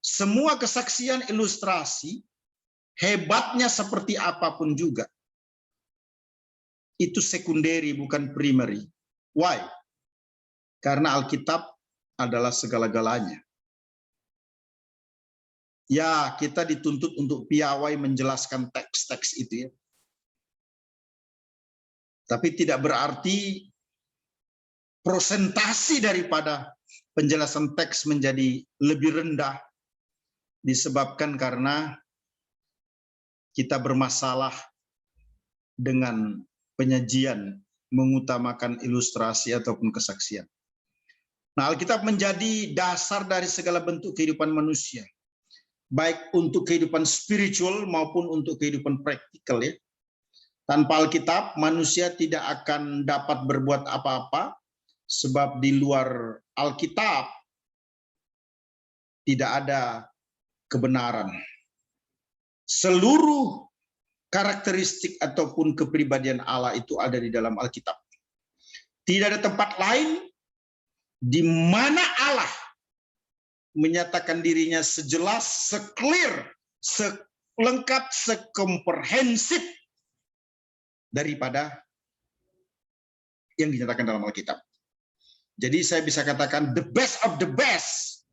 Semua kesaksian ilustrasi, hebatnya seperti apapun juga, itu sekunderi bukan primary. Why? Karena Alkitab adalah segala-galanya. Ya, kita dituntut untuk piawai menjelaskan teks-teks itu ya. Tapi tidak berarti prosentasi daripada penjelasan teks menjadi lebih rendah disebabkan karena kita bermasalah dengan penyajian mengutamakan ilustrasi ataupun kesaksian. Nah, Alkitab menjadi dasar dari segala bentuk kehidupan manusia, baik untuk kehidupan spiritual maupun untuk kehidupan praktikal ya. Tanpa Alkitab, manusia tidak akan dapat berbuat apa-apa, sebab di luar Alkitab tidak ada kebenaran. Seluruh karakteristik ataupun kepribadian Allah itu ada di dalam Alkitab. Tidak ada tempat lain di mana Allah menyatakan dirinya sejelas, seklir, selengkap, sekomprehensif daripada yang dinyatakan dalam Alkitab. Jadi saya bisa katakan the best of the best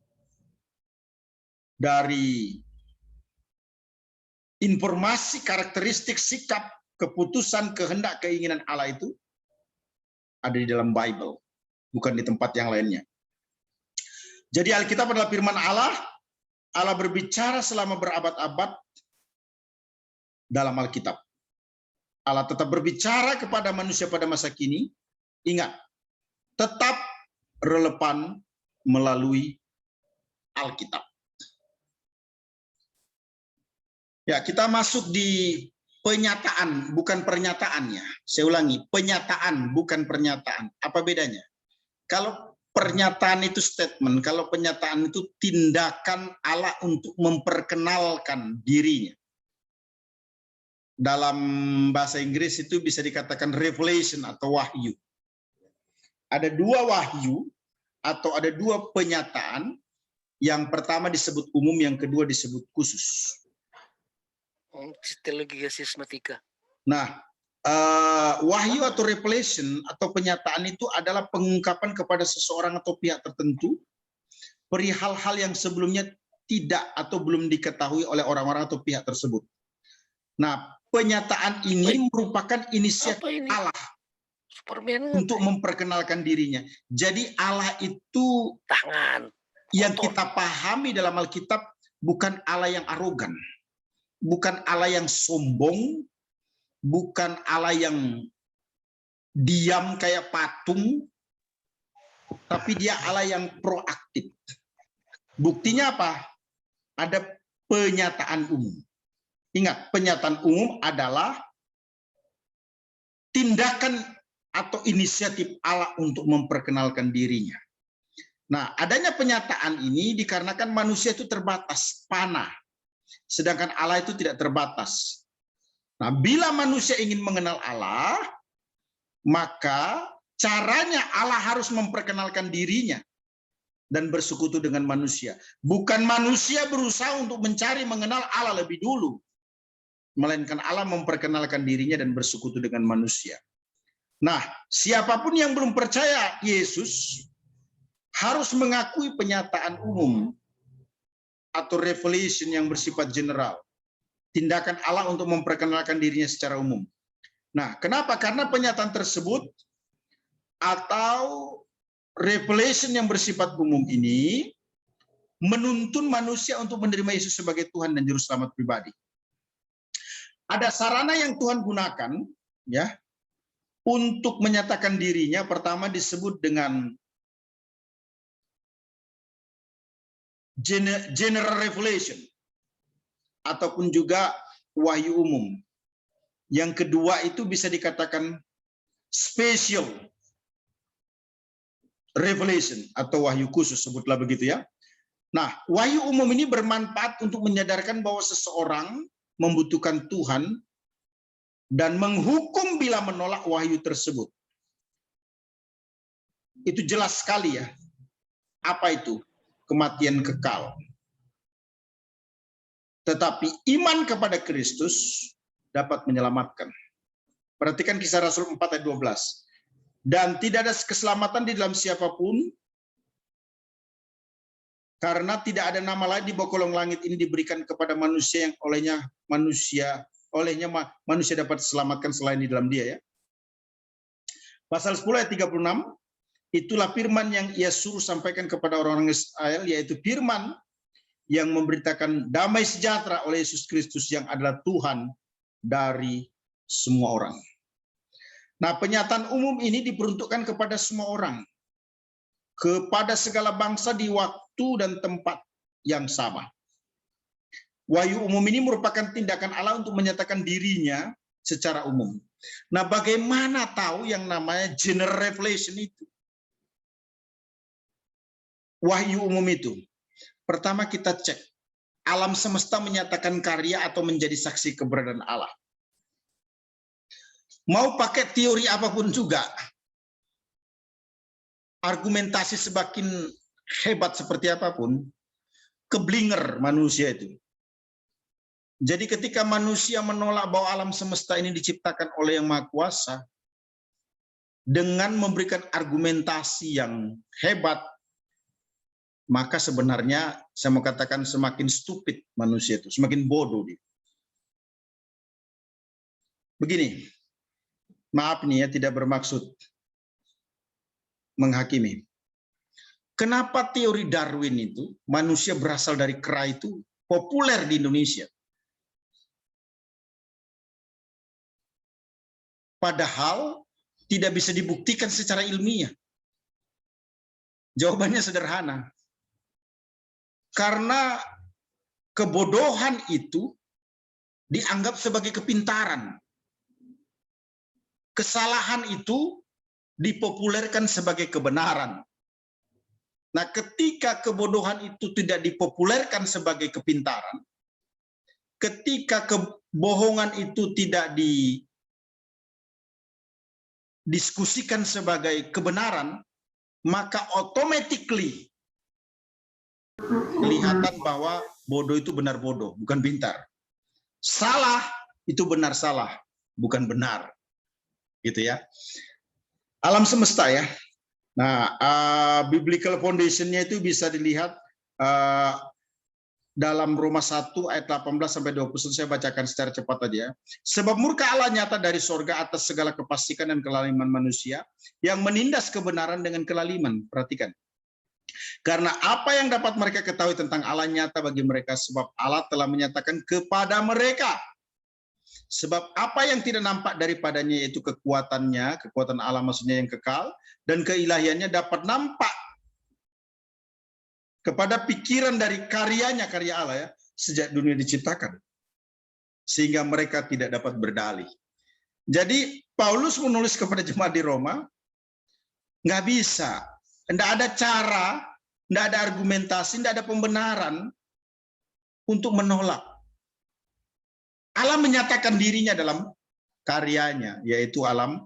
dari informasi, karakteristik, sikap, keputusan, kehendak, keinginan Allah itu ada di dalam Bible, bukan di tempat yang lainnya. Jadi Alkitab adalah firman Allah. Allah berbicara selama berabad-abad dalam Alkitab. Allah tetap berbicara kepada manusia pada masa kini. Ingat, tetap relevan melalui Alkitab. Ya, kita masuk di penyataan, bukan pernyataannya. Saya ulangi, penyataan, bukan pernyataan. Apa bedanya? Kalau pernyataan itu statement, kalau penyataan itu tindakan Allah untuk memperkenalkan dirinya. Dalam bahasa Inggris itu bisa dikatakan revelation atau wahyu. Ada dua wahyu atau ada dua penyataan. Yang pertama disebut umum, yang kedua disebut khusus. Teologia sistematika. Nah, wahyu atau revelation atau penyataan itu adalah pengungkapan kepada seseorang atau pihak tertentu perihal hal yang sebelumnya tidak atau belum diketahui oleh orang-orang atau pihak tersebut. Nah, penyataan ini merupakan inisiatif Allah untuk memperkenalkan dirinya. Jadi Allah itu tangan yang kita pahami dalam Alkitab bukan Allah yang arogan, bukan Allah yang sombong, bukan Allah yang diam kayak patung, tapi dia Allah yang proaktif. Buktinya apa? Ada penyataan umum. Ingat, penyataan umum adalah tindakan atau inisiatif Allah untuk memperkenalkan dirinya. Nah, adanya penyataan ini dikarenakan manusia itu terbatas, panah. Sedangkan Allah itu tidak terbatas. Nah, bila manusia ingin mengenal Allah, maka caranya Allah harus memperkenalkan dirinya dan bersekutu dengan manusia. Bukan manusia berusaha untuk mencari mengenal Allah lebih dulu, melainkan Allah memperkenalkan dirinya dan bersekutu dengan manusia. Nah, siapapun yang belum percaya Yesus harus mengakui penyataan umum atau revelation yang bersifat general. Tindakan Allah untuk memperkenalkan dirinya secara umum. Nah, kenapa? Karena penyataan tersebut atau revelation yang bersifat umum ini menuntun manusia untuk menerima Yesus sebagai Tuhan dan Juru Selamat pribadi. Ada sarana yang Tuhan gunakan ya untuk menyatakan dirinya. Pertama disebut dengan general revelation ataupun juga wahyu umum. Yang kedua itu bisa dikatakan special revelation atau wahyu khusus, sebutlah begitu ya. Nah, wahyu umum ini bermanfaat untuk menyadarkan bahwa seseorang membutuhkan Tuhan dan menghukum bila menolak wahyu tersebut. Itu jelas sekali ya. Apa itu? Kematian kekal. Tetapi iman kepada Kristus dapat menyelamatkan. Perhatikan Kisah Rasul 4 ayat 12. Dan tidak ada keselamatan di dalam siapapun, karena tidak ada nama lain di bawah kolong langit ini diberikan kepada manusia yang olehnya manusia dapat diselamatkan selain di dalam Dia, ya. Pasal 10 ayat 36, itulah firman yang ia suruh sampaikan kepada orang-orang Israel, yaitu firman yang memberitakan damai sejahtera oleh Yesus Kristus yang adalah Tuhan dari semua orang. Nah, penyataan umum ini diperuntukkan kepada semua orang, kepada segala bangsa di waktu dan tempat yang sama. Wahyu umum ini merupakan tindakan Allah untuk menyatakan dirinya secara umum. Nah, bagaimana tahu yang namanya general revelation itu? Wahyu umum itu. Pertama kita cek, alam semesta menyatakan karya atau menjadi saksi keberadaan Allah. Mau pakai teori apapun juga, argumentasi semakin hebat seperti apapun, keblinger manusia itu. Jadi ketika manusia menolak bahwa alam semesta ini diciptakan oleh Yang Maha Kuasa, dengan memberikan argumentasi yang hebat, maka sebenarnya saya mau katakan semakin stupid manusia itu, semakin bodoh dia. Begini, maaf nih ya, tidak bermaksud menghakimi. Kenapa teori Darwin itu, manusia berasal dari kera, itu populer di Indonesia? Padahal tidak bisa dibuktikan secara ilmiah. Jawabannya sederhana. Karena kebodohan itu dianggap sebagai kepintaran. Kesalahan itu dipopulerkan sebagai kebenaran. Nah, ketika kebodohan itu tidak dipopulerkan sebagai kepintaran, ketika kebohongan itu tidak didiskusikan sebagai kebenaran, maka automatically kelihatan bahwa bodoh itu benar bodoh, bukan pintar. Salah itu benar salah, bukan benar. Gitu ya. Alam semesta ya. Nah, biblical foundation-nya itu bisa dilihat dalam Roma 1 ayat 18 sampai 21. Saya bacakan secara cepat tadi ya. Sebab murka Allah nyata dari sorga atas segala kefasikan dan kelaliman manusia yang menindas kebenaran dengan kelaliman. Perhatikan. Karena apa yang dapat mereka ketahui tentang Allah nyata bagi mereka, sebab Allah telah menyatakan kepada mereka. Sebab apa yang tidak nampak daripadanya, yaitu kekuatannya, kekuatan Allah maksudnya yang kekal, dan keilahiannya dapat nampak kepada pikiran dari karyanya, karya Allah ya, sejak dunia diciptakan. Sehingga mereka tidak dapat berdalih. Jadi Paulus menulis kepada jemaat di Roma, nggak bisa. Tidak ada cara, tidak ada argumentasi, tidak ada pembenaran untuk menolak. Allah menyatakan dirinya dalam karyanya, yaitu alam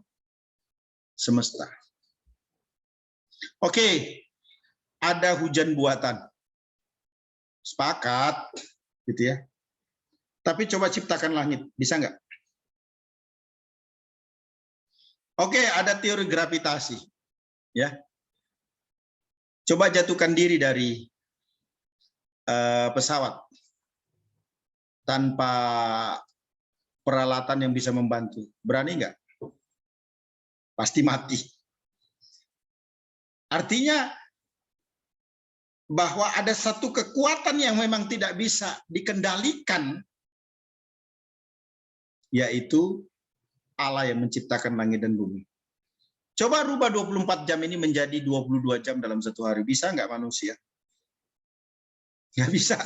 semesta. Oke, ada hujan buatan. Sepakat, gitu ya. Tapi coba ciptakan langit, bisa nggak? Oke, ada teori gravitasi, ya. Coba jatuhkan diri dari pesawat tanpa peralatan yang bisa membantu. Berani nggak? Pasti mati. Artinya bahwa ada satu kekuatan yang memang tidak bisa dikendalikan, yaitu Allah yang menciptakan langit dan bumi. Coba rubah 24 jam ini menjadi 22 jam dalam satu hari. Bisa nggak manusia? Nggak bisa.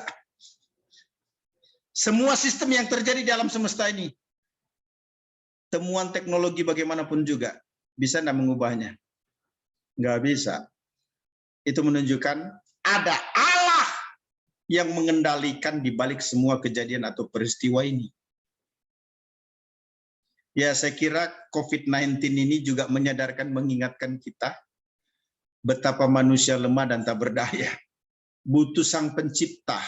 Semua sistem yang terjadi di alam semesta ini, temuan teknologi bagaimanapun juga, bisa nggak mengubahnya? Nggak bisa. Itu menunjukkan ada Allah yang mengendalikan di balik semua kejadian atau peristiwa ini. Ya, saya kira COVID-19 ini juga menyadarkan, mengingatkan kita betapa manusia lemah dan tak berdaya. Butuh Sang Pencipta,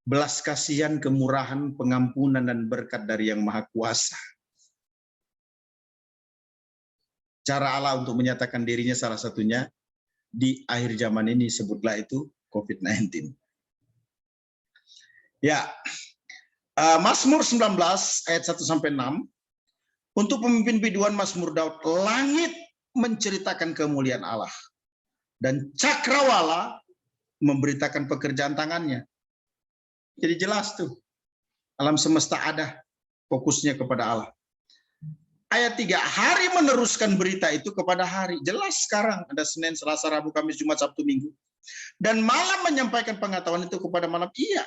belas kasihan, kemurahan, pengampunan, dan berkat dari Yang Maha Kuasa. Cara Allah untuk menyatakan dirinya salah satunya di akhir zaman ini, sebutlah itu COVID-19. Ya, Mazmur 19 ayat 1-6. Untuk pemimpin biduan Mazmur Daud, langit menceritakan kemuliaan Allah dan cakrawala memberitakan pekerjaan tangannya. Jadi jelas tuh, alam semesta ada fokusnya kepada Allah. Ayat 3, hari meneruskan berita itu kepada hari. Jelas sekarang ada Senin, Selasa, Rabu, Kamis, Jumat, Sabtu, Minggu. Dan malam menyampaikan pengetahuan itu kepada malam. Iya.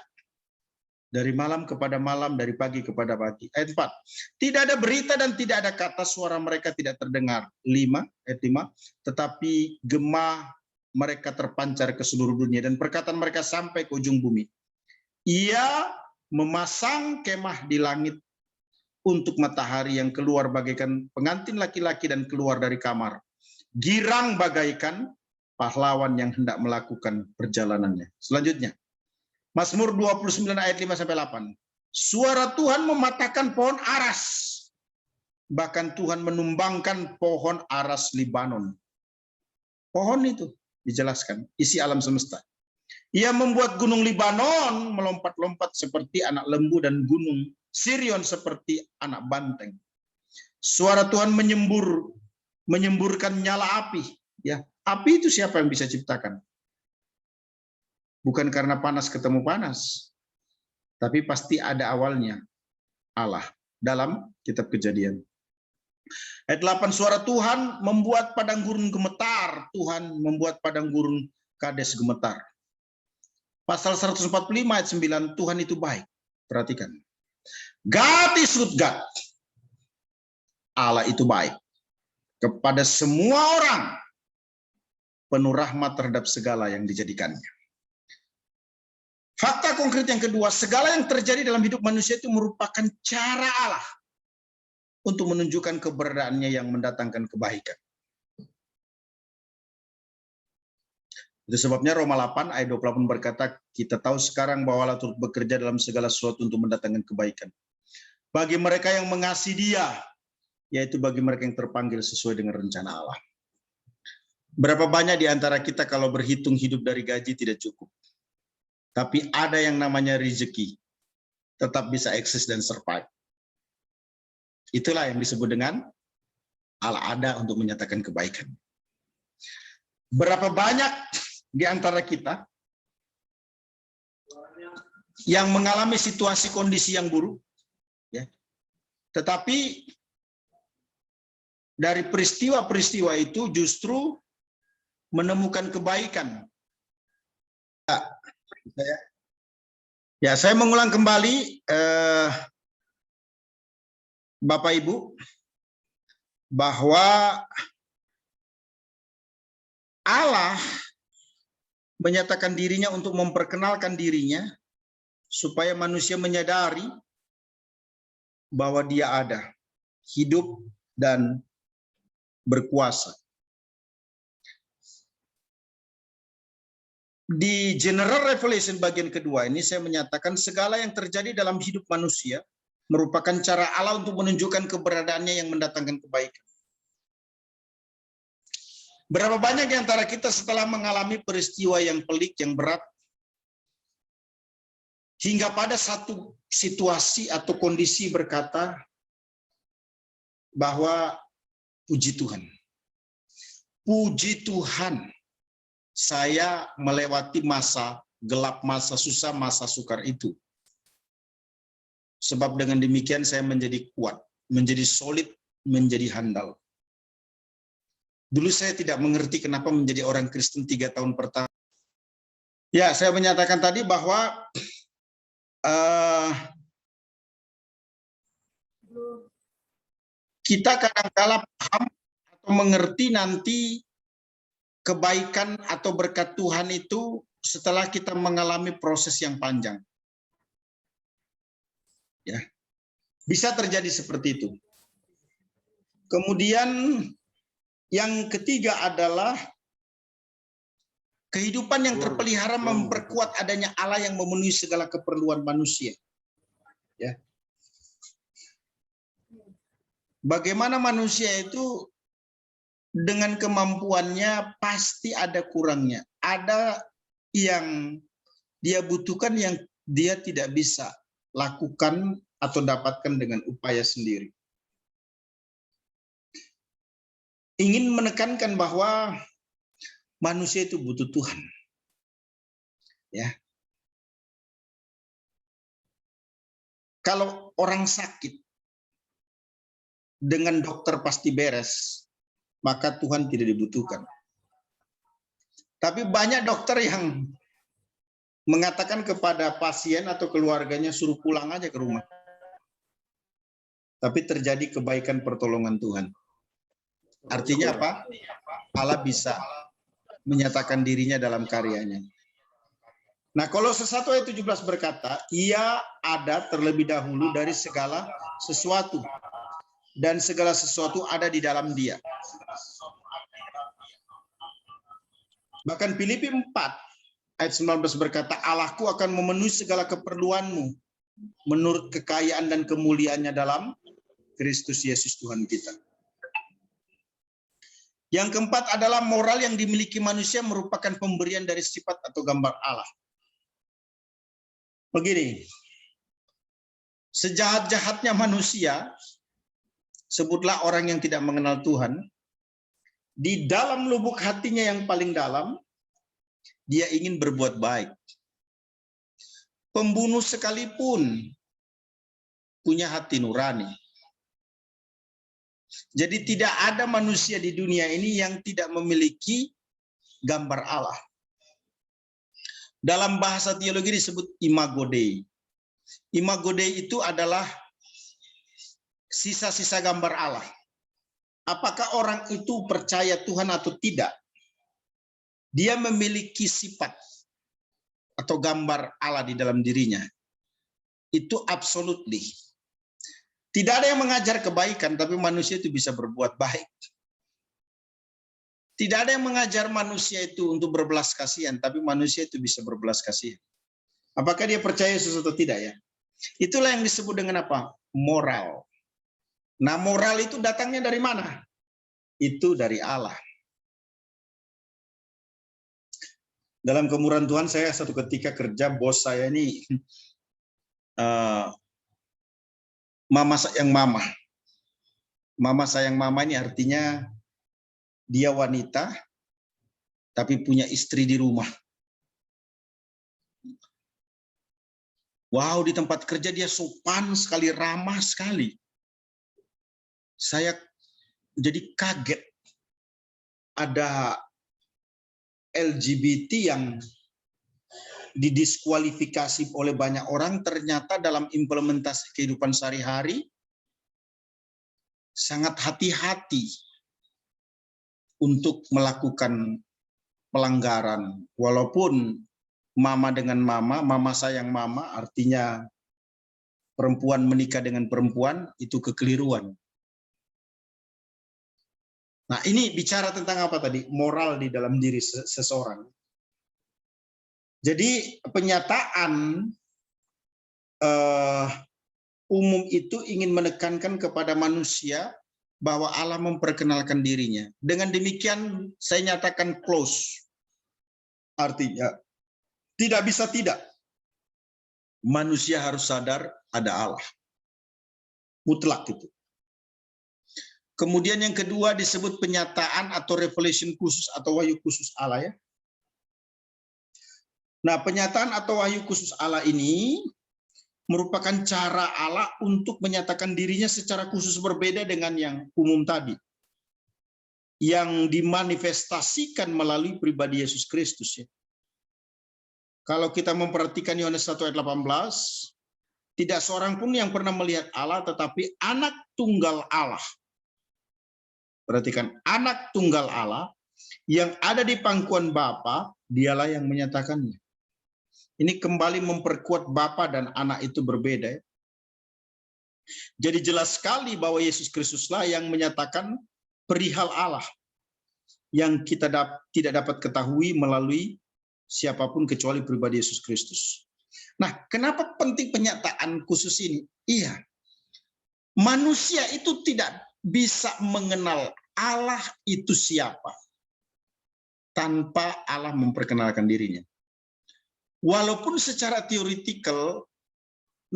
Dari malam kepada malam, dari pagi kepada pagi. Ayat 4, tidak ada berita dan tidak ada kata, suara mereka tidak terdengar. Ayat 5, tetapi gema mereka terpancar ke seluruh dunia dan perkataan mereka sampai ke ujung bumi. Ia memasang kemah di langit untuk matahari yang keluar bagaikan pengantin laki-laki dan keluar dari kamar. Girang bagaikan pahlawan yang hendak melakukan perjalanannya. Selanjutnya, Mazmur 29 ayat 5-8. Suara Tuhan mematahkan pohon aras. Bahkan Tuhan menumbangkan pohon aras Libanon. Pohon itu dijelaskan, isi alam semesta. Ia membuat gunung Libanon melompat-lompat seperti anak lembu dan gunung Sirion seperti anak banteng. Suara Tuhan menyemburkan nyala api. Ya, api itu siapa yang bisa ciptakan? Bukan karena panas ketemu panas, tapi pasti ada awalnya, Allah. Dalam kitab Kejadian. Ayat 8, suara Tuhan membuat padang gurun gemetar. Tuhan membuat padang gurun Kades gemetar. Pasal 145 ayat 9, Tuhan itu baik. Perhatikan. God is good God. Allah itu baik. Kepada semua orang. Penuh rahmat terhadap segala yang dijadikannya. Fakta konkret yang kedua, segala yang terjadi dalam hidup manusia itu merupakan cara Allah untuk menunjukkan keberadaannya yang mendatangkan kebaikan. Itu sebabnya Roma 8 ayat 28 berkata, kita tahu sekarang bahwa Allah turut bekerja dalam segala sesuatu untuk mendatangkan kebaikan. Bagi mereka yang mengasihi Dia, yaitu bagi mereka yang terpanggil sesuai dengan rencana Allah. Berapa banyak di antara kita kalau berhitung hidup dari gaji tidak cukup. Tapi ada yang namanya rezeki, tetap bisa eksis dan survive. Itulah yang disebut dengan Allah ada untuk menyatakan kebaikan. Berapa banyak di antara kita yang mengalami situasi kondisi yang buruk, ya, tetapi dari peristiwa-peristiwa itu justru menemukan kebaikan. Ya, saya mengulang kembali, Bapak Ibu, bahwa Allah menyatakan dirinya untuk memperkenalkan dirinya supaya manusia menyadari bahwa Dia ada, hidup dan berkuasa. Di General Revelation bagian kedua ini saya menyatakan segala yang terjadi dalam hidup manusia merupakan cara Allah untuk menunjukkan keberadaannya yang mendatangkan kebaikan. Berapa banyak di antara kita setelah mengalami peristiwa yang pelik, yang berat, hingga pada satu situasi atau kondisi berkata bahwa puji Tuhan. Puji Tuhan. Saya melewati masa gelap, masa susah, masa sukar itu. Sebab dengan demikian saya menjadi kuat, menjadi solid, menjadi handal. Dulu saya tidak mengerti kenapa menjadi orang Kristen 3 tahun pertama. Ya, saya menyatakan tadi bahwa kita kadang-kala paham atau mengerti nanti kebaikan atau berkat Tuhan itu setelah kita mengalami proses yang panjang. Ya. Bisa terjadi seperti itu. Kemudian yang ketiga adalah kehidupan yang terpelihara memperkuat adanya Allah yang memenuhi segala keperluan manusia. Ya. Bagaimana manusia itu dengan kemampuannya pasti ada kurangnya. Ada yang dia butuhkan yang dia tidak bisa lakukan atau dapatkan dengan upaya sendiri. Ingin menekankan bahwa manusia itu butuh Tuhan. Ya. Kalau orang sakit dengan dokter pasti beres, maka Tuhan tidak dibutuhkan. Tapi banyak dokter yang mengatakan kepada pasien atau keluarganya suruh pulang aja ke rumah. Tapi terjadi kebaikan pertolongan Tuhan. Artinya apa? Allah bisa menyatakan dirinya dalam karyanya. Nah, Kolose 1 ayat 17 berkata, ia ada terlebih dahulu dari segala sesuatu. Dan segala sesuatu ada di dalam dia. Bahkan Filipi 4 ayat 19 berkata, Allahku akan memenuhi segala keperluanmu menurut kekayaan dan kemuliaannya dalam Kristus Yesus Tuhan kita. Yang keempat adalah moral yang dimiliki manusia merupakan pemberian dari sifat atau gambar Allah. Begini, sejahat-jahatnya manusia, sebutlah orang yang tidak mengenal Tuhan, di dalam lubuk hatinya yang paling dalam, dia ingin berbuat baik. Pembunuh sekalipun punya hati nurani. Jadi tidak ada manusia di dunia ini yang tidak memiliki gambar Allah. Dalam bahasa teologi disebut imago Dei. Imago Dei itu adalah sisa-sisa gambar Allah. Apakah orang itu percaya Tuhan atau tidak, dia memiliki sifat atau gambar Allah di dalam dirinya. Itu absolutely. Tidak ada yang mengajar kebaikan, tapi manusia itu bisa berbuat baik. Tidak ada yang mengajar manusia itu untuk berbelas kasihan, tapi manusia itu bisa berbelas kasihan. Apakah dia percaya Yesus atau tidak ya? Itulah yang disebut dengan apa? Moral. Nah, moral itu datangnya dari mana? Itu dari Allah. Dalam kemurahan Tuhan, saya satu ketika kerja, bos saya ini mama sayang mama. Mama sayang mama ini artinya dia wanita, tapi punya istri di rumah. Wow, di tempat kerja dia sopan sekali, ramah sekali. Saya jadi kaget. Ada LGBT yang didiskualifikasi oleh banyak orang, ternyata dalam implementasi kehidupan sehari-hari sangat hati-hati untuk melakukan pelanggaran. Walaupun mama dengan mama, mama sayang mama, artinya perempuan menikah dengan perempuan, itu kekeliruan. Nah, ini bicara tentang apa tadi? Moral di dalam diri seseorang. Jadi penyataan umum itu ingin menekankan kepada manusia bahwa Allah memperkenalkan dirinya. Dengan demikian saya nyatakan close. Artinya tidak bisa tidak. Manusia harus sadar ada Allah. Mutlak itu. Kemudian yang kedua disebut penyataan atau revelation khusus atau wahyu khusus Allah ya. Nah, penyataan atau wahyu khusus Allah ini merupakan cara Allah untuk menyatakan dirinya secara khusus berbeda dengan yang umum tadi. Yang dimanifestasikan melalui pribadi Yesus Kristus ya. Kalau kita memperhatikan Yohanes 1 ayat 18, tidak seorang pun yang pernah melihat Allah, tetapi anak tunggal Allah. Perhatikan, anak tunggal Allah yang ada di pangkuan Bapa, dialah yang menyatakannya. Ini kembali memperkuat Bapa dan anak itu berbeda. Jadi jelas sekali bahwa Yesus Kristuslah yang menyatakan perihal Allah yang kita tidak dapat ketahui melalui siapapun kecuali pribadi Yesus Kristus. Nah, kenapa penting penyataan khusus ini? Iya, manusia itu tidak bisa mengenal Allah itu siapa tanpa Allah memperkenalkan dirinya. Walaupun secara teoretikal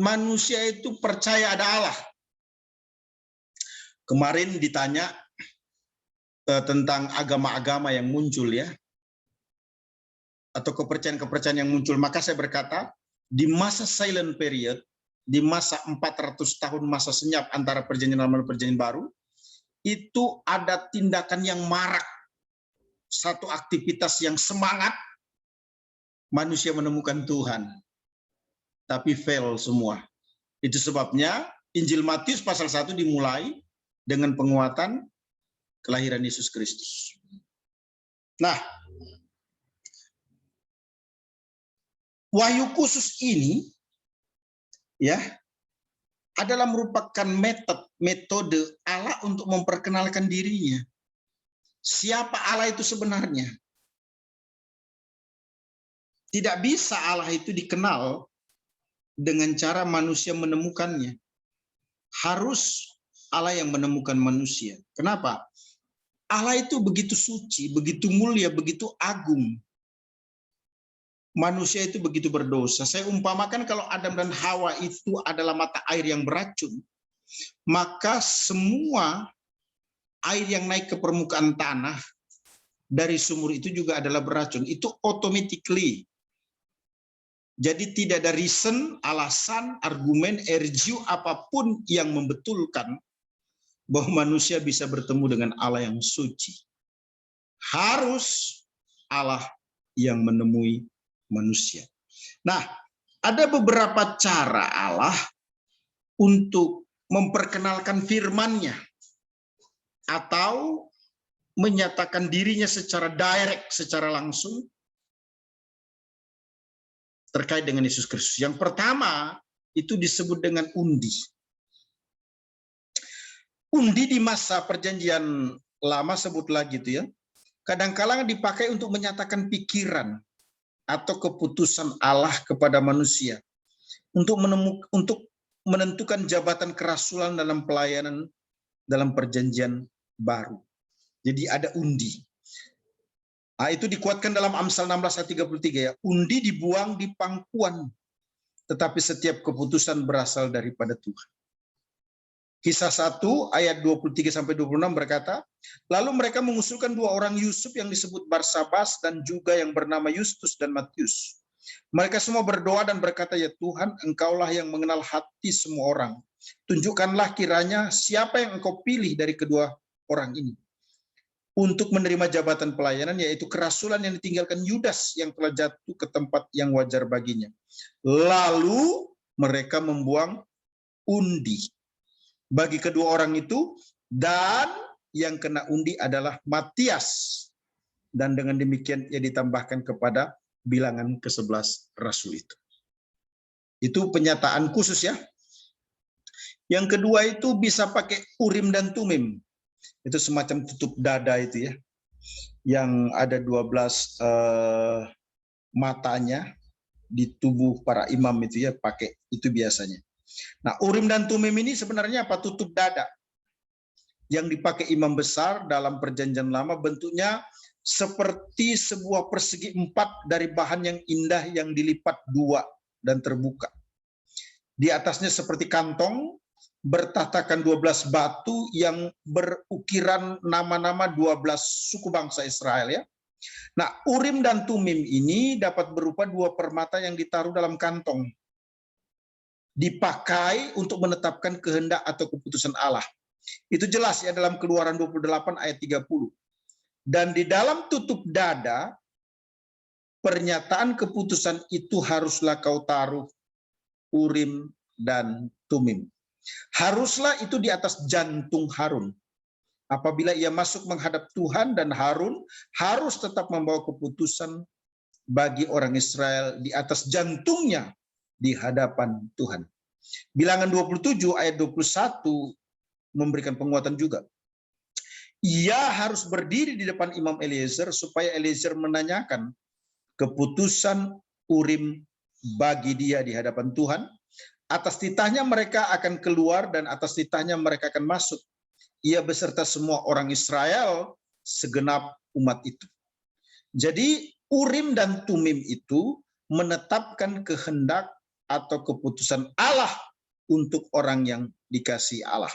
manusia itu percaya ada Allah. Kemarin ditanya tentang agama-agama yang muncul ya, atau kepercayaan-kepercayaan yang muncul, maka saya berkata, di masa silent period, di masa 400 tahun masa senyap antara perjanjian lama dan perjanjian baru, itu ada tindakan yang marak, satu aktivitas yang semangat, manusia menemukan Tuhan, tapi fail semua. Itu sebabnya Injil Matius pasal 1 dimulai dengan penguatan kelahiran Yesus Kristus. Nah, wahyu khusus ini ya adalah merupakan metode Allah untuk memperkenalkan dirinya. Siapa Allah itu sebenarnya? Tidak bisa Allah itu dikenal dengan cara manusia menemukannya. Harus Allah yang menemukan manusia. Kenapa? Allah itu begitu suci, begitu mulia, begitu agung. Manusia itu begitu berdosa. Saya umpamakan kalau Adam dan Hawa itu adalah mata air yang beracun, maka semua air yang naik ke permukaan tanah dari sumur itu juga adalah beracun. Itu automatically. Jadi tidak ada reason, alasan, argumen, ergiu apapun yang membetulkan bahwa manusia bisa bertemu dengan Allah yang suci. Harus Allah yang menemui manusia. Nah, ada beberapa cara Allah untuk memperkenalkan firman-Nya atau menyatakan dirinya secara direct, secara langsung terkait dengan Yesus Kristus. Yang pertama itu disebut dengan undi. Undi di masa perjanjian lama sebutlah gitu ya, kadang-kala dipakai untuk menyatakan pikiran atau keputusan Allah kepada manusia untuk menentukan jabatan kerasulan dalam pelayanan dalam perjanjian baru. Jadi ada undi. Nah, itu dikuatkan dalam Amsal 16 ayat 33 ya. Undi dibuang di pangkuan, tetapi setiap keputusan berasal daripada Tuhan. Kisah 1 ayat 23-26 berkata, lalu mereka mengusulkan dua orang Yusuf yang disebut Barsabas dan juga yang bernama Justus dan Matius. Mereka semua berdoa dan berkata, ya Tuhan, Engkaulah yang mengenal hati semua orang. Tunjukkanlah kiranya siapa yang Engkau pilih dari kedua orang ini untuk menerima jabatan pelayanan, yaitu kerasulan yang ditinggalkan Yudas yang telah jatuh ke tempat yang wajar baginya. Lalu mereka membuang undi bagi kedua orang itu, dan yang kena undi adalah Matias. Dan dengan demikian ia ditambahkan kepada bilangan ke-11 rasul itu. Itu penyataan khusus ya. Yang kedua itu bisa pakai Urim dan Tumim. Itu semacam tutup dada itu ya. Yang ada 12 matanya di tubuh para imam itu ya, pakai itu biasanya. Nah, Urim dan Tumim ini sebenarnya apa? Tutup dada yang dipakai imam besar dalam perjanjian lama, bentuknya seperti sebuah persegi 4 dari bahan yang indah yang dilipat 2 dan terbuka. Di atasnya seperti kantong bertatakan 12 batu yang berukiran nama-nama 12 suku bangsa Israel ya. Nah, Urim dan Tumim ini dapat berupa 2 permata yang ditaruh dalam kantong, dipakai untuk menetapkan kehendak atau keputusan Allah. Itu jelas ya dalam Keluaran 28 ayat 30. Dan di dalam tutup dada, pernyataan keputusan itu haruslah kau taruh Urim dan Tumim. Haruslah itu di atas jantung Harun. Apabila ia masuk menghadap Tuhan, dan Harun harus tetap membawa keputusan bagi orang Israel di atas jantungnya di hadapan Tuhan. Bilangan 27 ayat 21 memberikan penguatan juga. Ia harus berdiri di depan Imam Eliezer supaya Eliezer menanyakan keputusan Urim bagi dia di hadapan Tuhan. Atas titahnya mereka akan keluar dan atas titahnya mereka akan masuk. Ia beserta semua orang Israel, segenap umat itu. Jadi Urim dan Tumim itu menetapkan kehendak atau keputusan Allah untuk orang yang dikasihi Allah.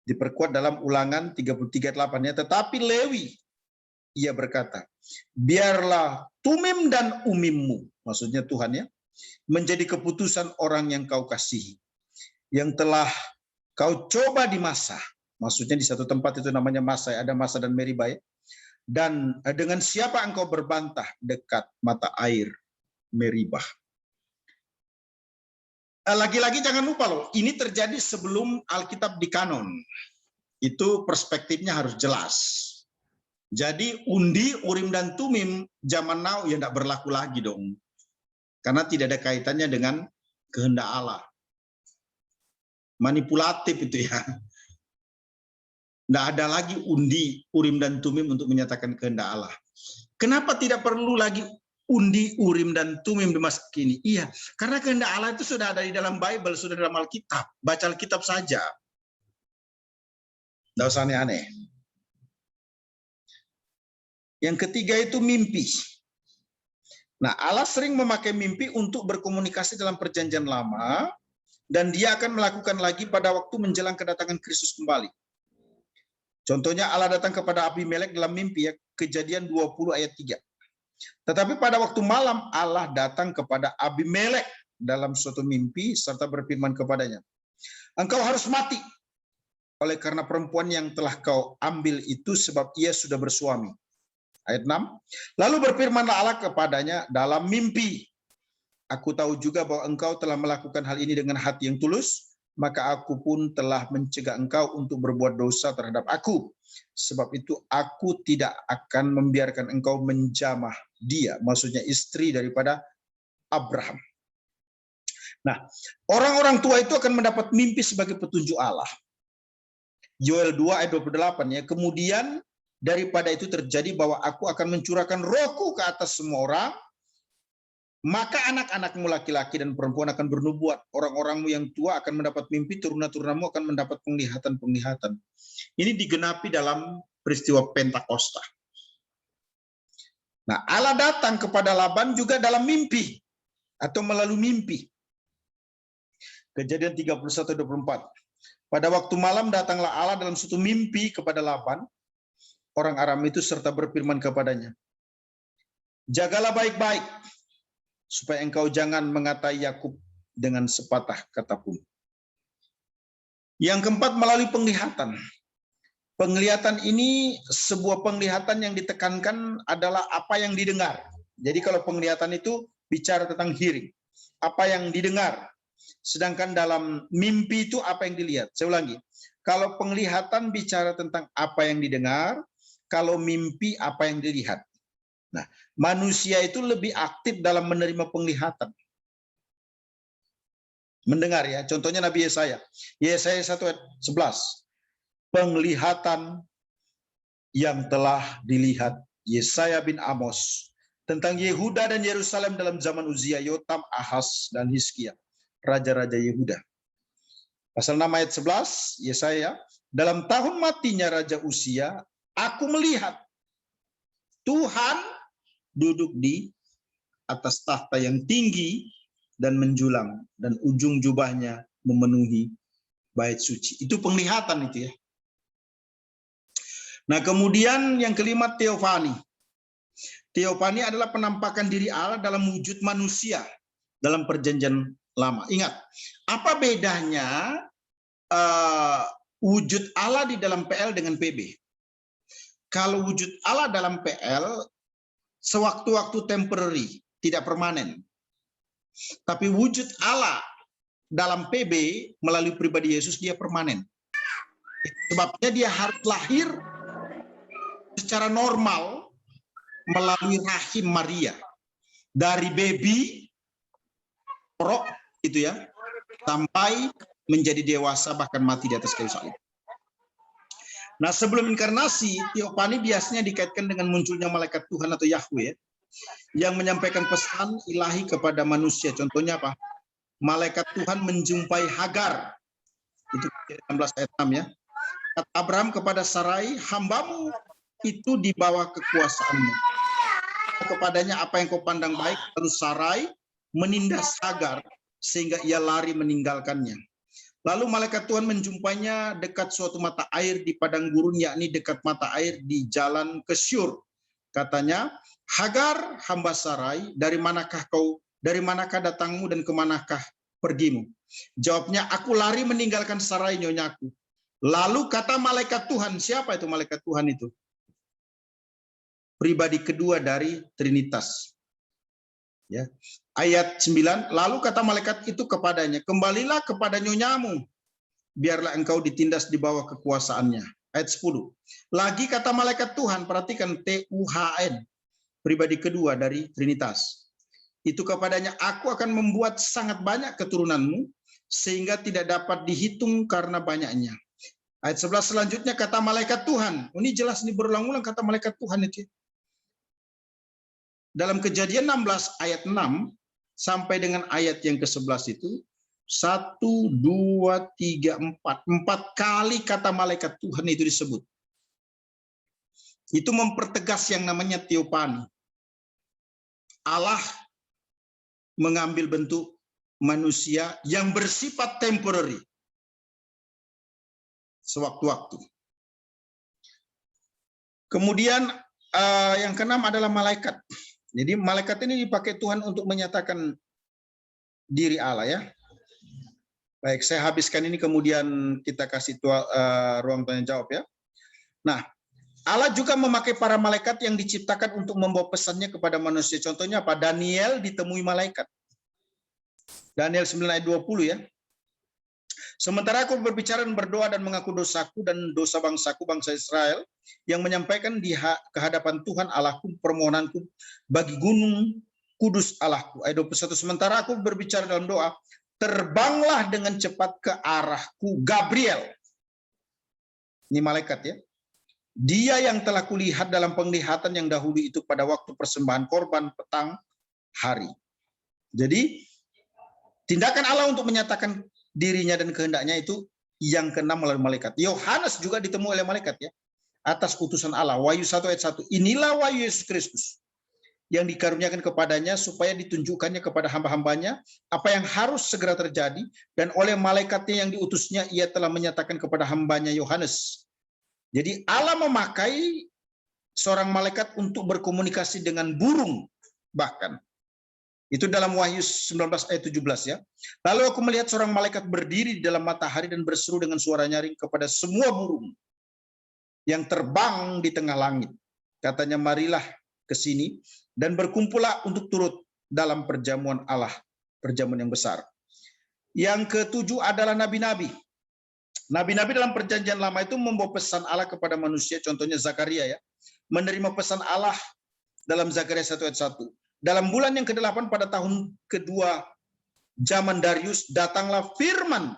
Diperkuat dalam Ulangan 33:8-nya, tetapi Lewi, ia berkata, biarlah Tumim dan Umimmu, maksudnya Tuhan ya, menjadi keputusan orang yang kau kasihi, yang telah kau coba di Masa, maksudnya di satu tempat itu namanya Masa, ada Masa dan Meribah, ya. Dan dengan siapa engkau berbantah dekat mata air Meribah. Lagi-lagi jangan lupa loh, ini terjadi sebelum Alkitab dikanon. Itu perspektifnya harus jelas. Jadi undi, Urim dan Tumim zaman now ya tidak berlaku lagi dong. Karena tidak ada kaitannya dengan kehendak Allah. Manipulatif itu ya. Tidak ada lagi undi, Urim dan Tumim untuk menyatakan kehendak Allah. Kenapa tidak perlu lagi undi, Urim dan Tumim di masa kini? Iya, karena kehendak Allah itu sudah ada di dalam Bible, sudah dalam Alkitab. Baca Alkitab saja. Tidak usah aneh-aneh. Yang ketiga itu mimpi. Nah, Allah sering memakai mimpi untuk berkomunikasi dalam perjanjian lama, dan dia akan melakukan lagi pada waktu menjelang kedatangan Kristus kembali. Contohnya Allah datang kepada Abimelek dalam mimpi, ya, Kejadian 20 ayat 3. Tetapi pada waktu malam Allah datang kepada Abimelek dalam suatu mimpi serta berfirman kepadanya, engkau harus mati oleh karena perempuan yang telah kau ambil itu sebab ia sudah bersuami. Ayat 6. Lalu berfirmanlah Allah kepadanya dalam mimpi, aku tahu juga bahwa engkau telah melakukan hal ini dengan hati yang tulus, maka aku pun telah mencegah engkau untuk berbuat dosa terhadap aku. Sebab itu aku tidak akan membiarkan engkau menjamah dia, maksudnya istri daripada Abraham. Nah, orang-orang tua itu akan mendapat mimpi sebagai petunjuk Allah. Yoel 2 ayat 28 ya. Kemudian daripada itu terjadi bahwa aku akan mencurahkan rohku ke atas semua orang, maka anak-anakmu laki-laki dan perempuan akan bernubuat. Orang-orangmu yang tua akan mendapat mimpi, turun-turunamu akan mendapat penglihatan-penglihatan. Ini digenapi dalam peristiwa Pentakosta. Nah, Allah datang kepada Laban juga dalam mimpi atau melalui mimpi. Kejadian 31:24. Pada waktu malam datanglah Allah dalam suatu mimpi kepada Laban, orang Aram itu, serta berfirman kepadanya, jagalah baik-baik, supaya engkau jangan mengatai Yakub dengan sepatah kata pun. Yang keempat, melalui penglihatan. Penglihatan ini sebuah penglihatan yang ditekankan adalah apa yang didengar. Jadi kalau penglihatan itu bicara tentang hearing, apa yang didengar. Sedangkan dalam mimpi itu apa yang dilihat. Saya ulangi, kalau penglihatan bicara tentang apa yang didengar, kalau mimpi apa yang dilihat. Nah, manusia itu lebih aktif dalam menerima penglihatan. Mendengar ya, contohnya Nabi Yesaya. Yesaya 1:11. Penglihatan yang telah dilihat Yesaya bin Amos tentang Yehuda dan Yerusalem dalam zaman Uzia, Yotam, Ahaz, dan Hizkia, raja-raja Yehuda. Pasal 6 ayat 11, Yesaya, dalam tahun matinya Raja Uzia, aku melihat Tuhan duduk di atas tahta yang tinggi dan menjulang, dan ujung jubahnya memenuhi bait suci. Itu penglihatan itu ya. Nah, kemudian yang kelima, teofani. Teofani adalah penampakan diri Allah dalam wujud manusia dalam perjanjian lama. Ingat, apa bedanya wujud Allah di dalam PL dengan PB? Kalau wujud Allah dalam PL sewaktu-waktu temporary, tidak permanen. Tapi wujud Allah dalam PB melalui pribadi Yesus dia permanen. Sebabnya dia harus lahir secara normal melalui rahim Maria. Dari baby, rok itu ya, sampai menjadi dewasa bahkan mati di atas kayu salib. Nah, sebelum inkarnasi, teofani biasanya dikaitkan dengan munculnya malaikat Tuhan atau Yahweh yang menyampaikan pesan ilahi kepada manusia. Contohnya apa? Malaikat Tuhan menjumpai Hagar. Itu 16 ayat 6 ya. Kata Abraham kepada Sarai, hambamu itu di bawah kekuasaanmu. Kepadanya apa yang kau pandang baik. Lalu Sarai menindas Hagar sehingga ia lari meninggalkannya. Lalu malaikat Tuhan menjumpainya dekat suatu mata air di padang gurun, yakni dekat mata air di jalan ke Syur. Katanya, Hagar, hamba Sarai, dari manakah datangmu dan kemanakah pergimu? Jawabnya, aku lari meninggalkan Sarai nyonyaku. Lalu kata malaikat Tuhan, siapa itu malaikat Tuhan itu? Pribadi kedua dari Trinitas. Ya. Ayat 9, lalu kata malaikat itu kepadanya, kembalilah kepada nyonyamu, biarlah engkau ditindas di bawah kekuasaannya. Ayat 10, lagi kata malaikat Tuhan, perhatikan TUHN, pribadi kedua dari Trinitas. Itu kepadanya, aku akan membuat sangat banyak keturunanmu, sehingga tidak dapat dihitung karena banyaknya. Ayat 11 selanjutnya kata malaikat Tuhan. Ini jelas, ini berulang-ulang kata malaikat Tuhan itu. Dalam Kejadian 16 ayat 6 sampai dengan ayat yang ke-11 itu 1, 2, 3, 4. 4 kali kata malaikat Tuhan itu disebut. Itu mempertegas yang namanya teofani. Allah mengambil bentuk manusia yang bersifat temporary. Sewaktu-waktu. Kemudian yang keenam adalah malaikat. Jadi malaikat ini dipakai Tuhan untuk menyatakan diri Allah ya. Baik, saya habiskan ini kemudian kita kasih ruang tanya jawab ya. Nah, Allah juga memakai para malaikat yang diciptakan untuk membawa pesannya kepada manusia. Contohnya apa? Daniel ditemui malaikat. Daniel 9 ayat 20 ya. Sementara aku berbicara dan berdoa dan mengaku dosaku dan dosa bangsaku, bangsa Israel, yang menyampaikan di kehadapan Tuhan Allahku permohonanku bagi gunung kudus Allahku. Ayat 21, sementara aku berbicara dalam doa, terbanglah dengan cepat ke arahku Gabriel. Ini malaikat ya. Dia yang telah kulihat dalam penglihatan yang dahulu itu pada waktu persembahan korban petang hari. Jadi, tindakan Allah untuk menyatakan dirinya dan kehendaknya itu yang keenam melalui malaikat. Yohanes juga ditemui oleh malaikat ya, atas utusan Allah. Wahyu 1 ayat 1. Inilah wahyu Yesus Kristus yang dikaruniakan kepadanya supaya ditunjukkannya kepada hamba-hambanya apa yang harus segera terjadi, dan oleh malaikatnya yang diutusnya ia telah menyatakan kepada hambanya Yohanes. Jadi Allah memakai seorang malaikat untuk berkomunikasi dengan burung bahkan. Itu dalam Wahyu 19 ayat 17 ya. Lalu aku melihat seorang malaikat berdiri di dalam matahari dan berseru dengan suara nyaring kepada semua burung yang terbang di tengah langit. Katanya, marilah ke sini dan berkumpullah untuk turut dalam perjamuan Allah, perjamuan yang besar. Yang ketujuh adalah nabi-nabi. Nabi-nabi dalam perjanjian lama itu membawa pesan Allah kepada manusia. Contohnya Zakaria ya, menerima pesan Allah dalam Zakaria 1 ayat 1. Dalam bulan yang ke-8 pada tahun kedua zaman Darius, datanglah firman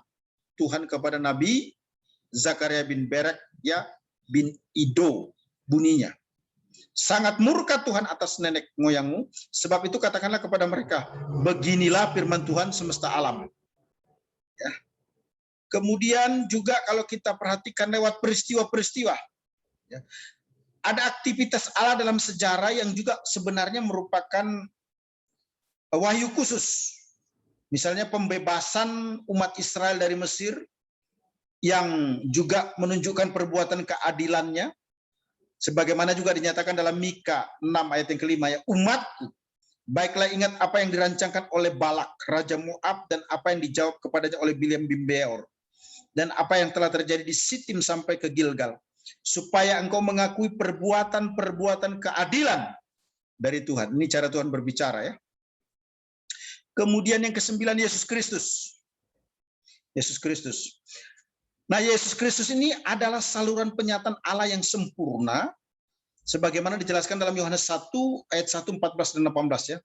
Tuhan kepada Nabi Zakaria bin Berak ya bin Ido bunyinya. Sangat murka Tuhan atas nenek moyangmu, sebab itu katakanlah kepada mereka, beginilah firman Tuhan semesta alam. Ya. Kemudian juga kalau kita perhatikan lewat peristiwa-peristiwa, ya, ada aktivitas Allah dalam sejarah yang juga sebenarnya merupakan wahyu khusus. Misalnya pembebasan umat Israel dari Mesir yang juga menunjukkan perbuatan keadilannya. Sebagaimana juga dinyatakan dalam Mika 6 ayat yang kelima ya, umatku, baiklah ingat apa yang dirancangkan oleh Balak, Raja Moab, dan apa yang dijawab kepadanya oleh Bileam bin Beor, dan apa yang telah terjadi di Sitim sampai ke Gilgal, supaya engkau mengakui perbuatan-perbuatan keadilan dari Tuhan. Ini cara Tuhan berbicara ya. Kemudian yang ke-9, Yesus Kristus. Yesus Kristus. Nah, Yesus Kristus ini adalah saluran penyataan Allah yang sempurna, sebagaimana dijelaskan dalam Yohanes 1 ayat 1, 14 dan 18 ya.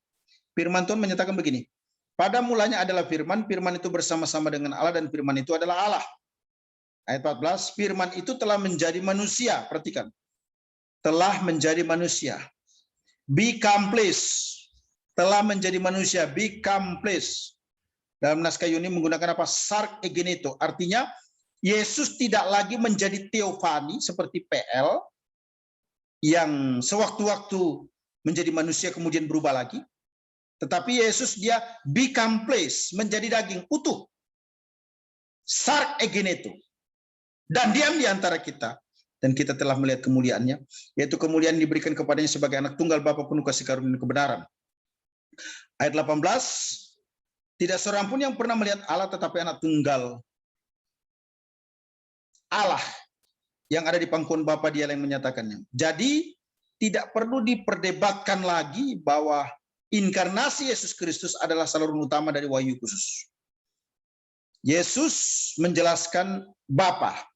Firman Tuhan menyatakan begini, Pada mulanya adalah firman, firman itu bersama-sama dengan Allah dan firman itu adalah Allah. Ayat 14, firman itu telah menjadi manusia. Perhatikan. Telah menjadi manusia. Become flesh. Telah menjadi manusia. Become flesh. Dalam naskah Yunani menggunakan apa? Sark egeneto. Artinya Yesus tidak lagi menjadi teofani seperti PL yang sewaktu-waktu menjadi manusia kemudian berubah lagi. Tetapi Yesus dia become flesh, menjadi daging utuh. Sark egeneto. Dan diam di antara kita. Dan kita telah melihat kemuliaannya, yaitu kemuliaan diberikan kepadanya sebagai anak tunggal Bapa penuh kasih karunia dan kebenaran. Ayat 18, tidak seorang pun yang pernah melihat Allah tetapi anak tunggal Allah yang ada di pangkuan Bapa dia yang menyatakannya. Jadi tidak perlu diperdebatkan lagi bahwa inkarnasi Yesus Kristus adalah saluran utama dari wahyu khusus. Yesus menjelaskan Bapa,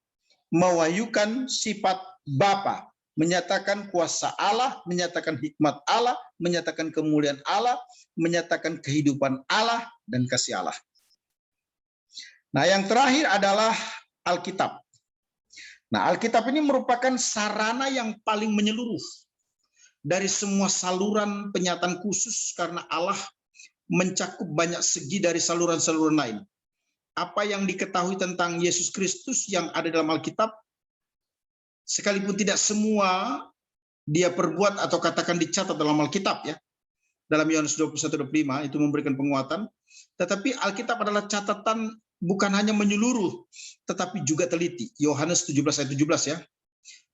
mewahyukan sifat Bapa, menyatakan kuasa Allah, menyatakan hikmat Allah, menyatakan kemuliaan Allah, menyatakan kehidupan Allah dan kasih Allah. Nah, yang terakhir adalah Alkitab. Nah, Alkitab ini merupakan sarana yang paling menyeluruh dari semua saluran penyataan khusus karena Allah mencakup banyak segi dari saluran-saluran lain. Apa yang diketahui tentang Yesus Kristus yang ada dalam Alkitab, sekalipun tidak semua dia perbuat atau katakan dicatat dalam Alkitab ya. Dalam Yohanes 21:25 itu memberikan penguatan, tetapi Alkitab adalah catatan bukan hanya menyeluruh, tetapi juga teliti. Yohanes 17 ayat 17 ya.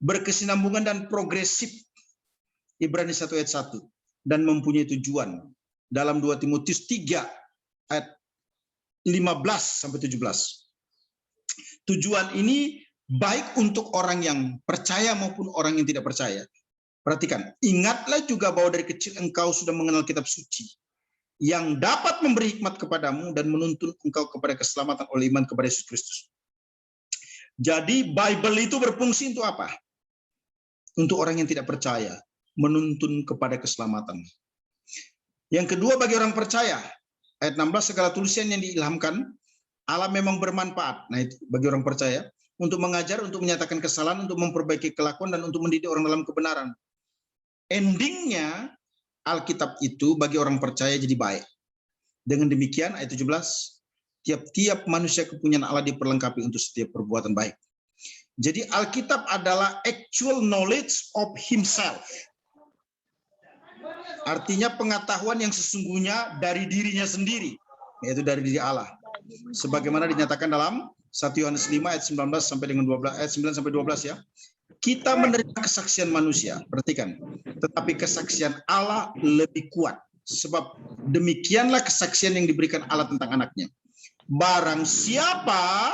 Berkesinambungan dan progresif. Ibrani 1 ayat 1. Dan mempunyai tujuan. Dalam 2 Timotius 3 ayat 15 sampai 17. Tujuan ini baik untuk orang yang percaya maupun orang yang tidak percaya. Perhatikan, ingatlah juga bahwa dari kecil engkau sudah mengenal kitab suci yang dapat memberi hikmat kepadamu dan menuntun engkau kepada keselamatan oleh iman kepada Yesus Kristus. Jadi Bible itu berfungsi untuk apa? Untuk orang yang tidak percaya, menuntun kepada keselamatan. Yang kedua bagi orang percaya, ayat 16, segala tulisan yang diilhamkan Allah memang bermanfaat. Nah itu bagi orang percaya, untuk mengajar, untuk menyatakan kesalahan, untuk memperbaiki kelakuan, dan untuk mendidik orang dalam kebenaran. Endingnya Alkitab itu bagi orang percaya jadi baik. Dengan demikian ayat 17, tiap-tiap manusia kepunyaan Allah diperlengkapi untuk setiap perbuatan baik. Jadi Alkitab adalah actual knowledge of himself. Artinya pengetahuan yang sesungguhnya dari dirinya sendiri, yaitu dari diri Allah. Sebagaimana dinyatakan dalam 1 Yohanes 5 ayat 19 sampai dengan 12 ayat 9 sampai 12 ya. Kita menerima kesaksian manusia, perhatikan, tetapi kesaksian Allah lebih kuat. Sebab demikianlah kesaksian yang diberikan Allah tentang anaknya. Barang siapa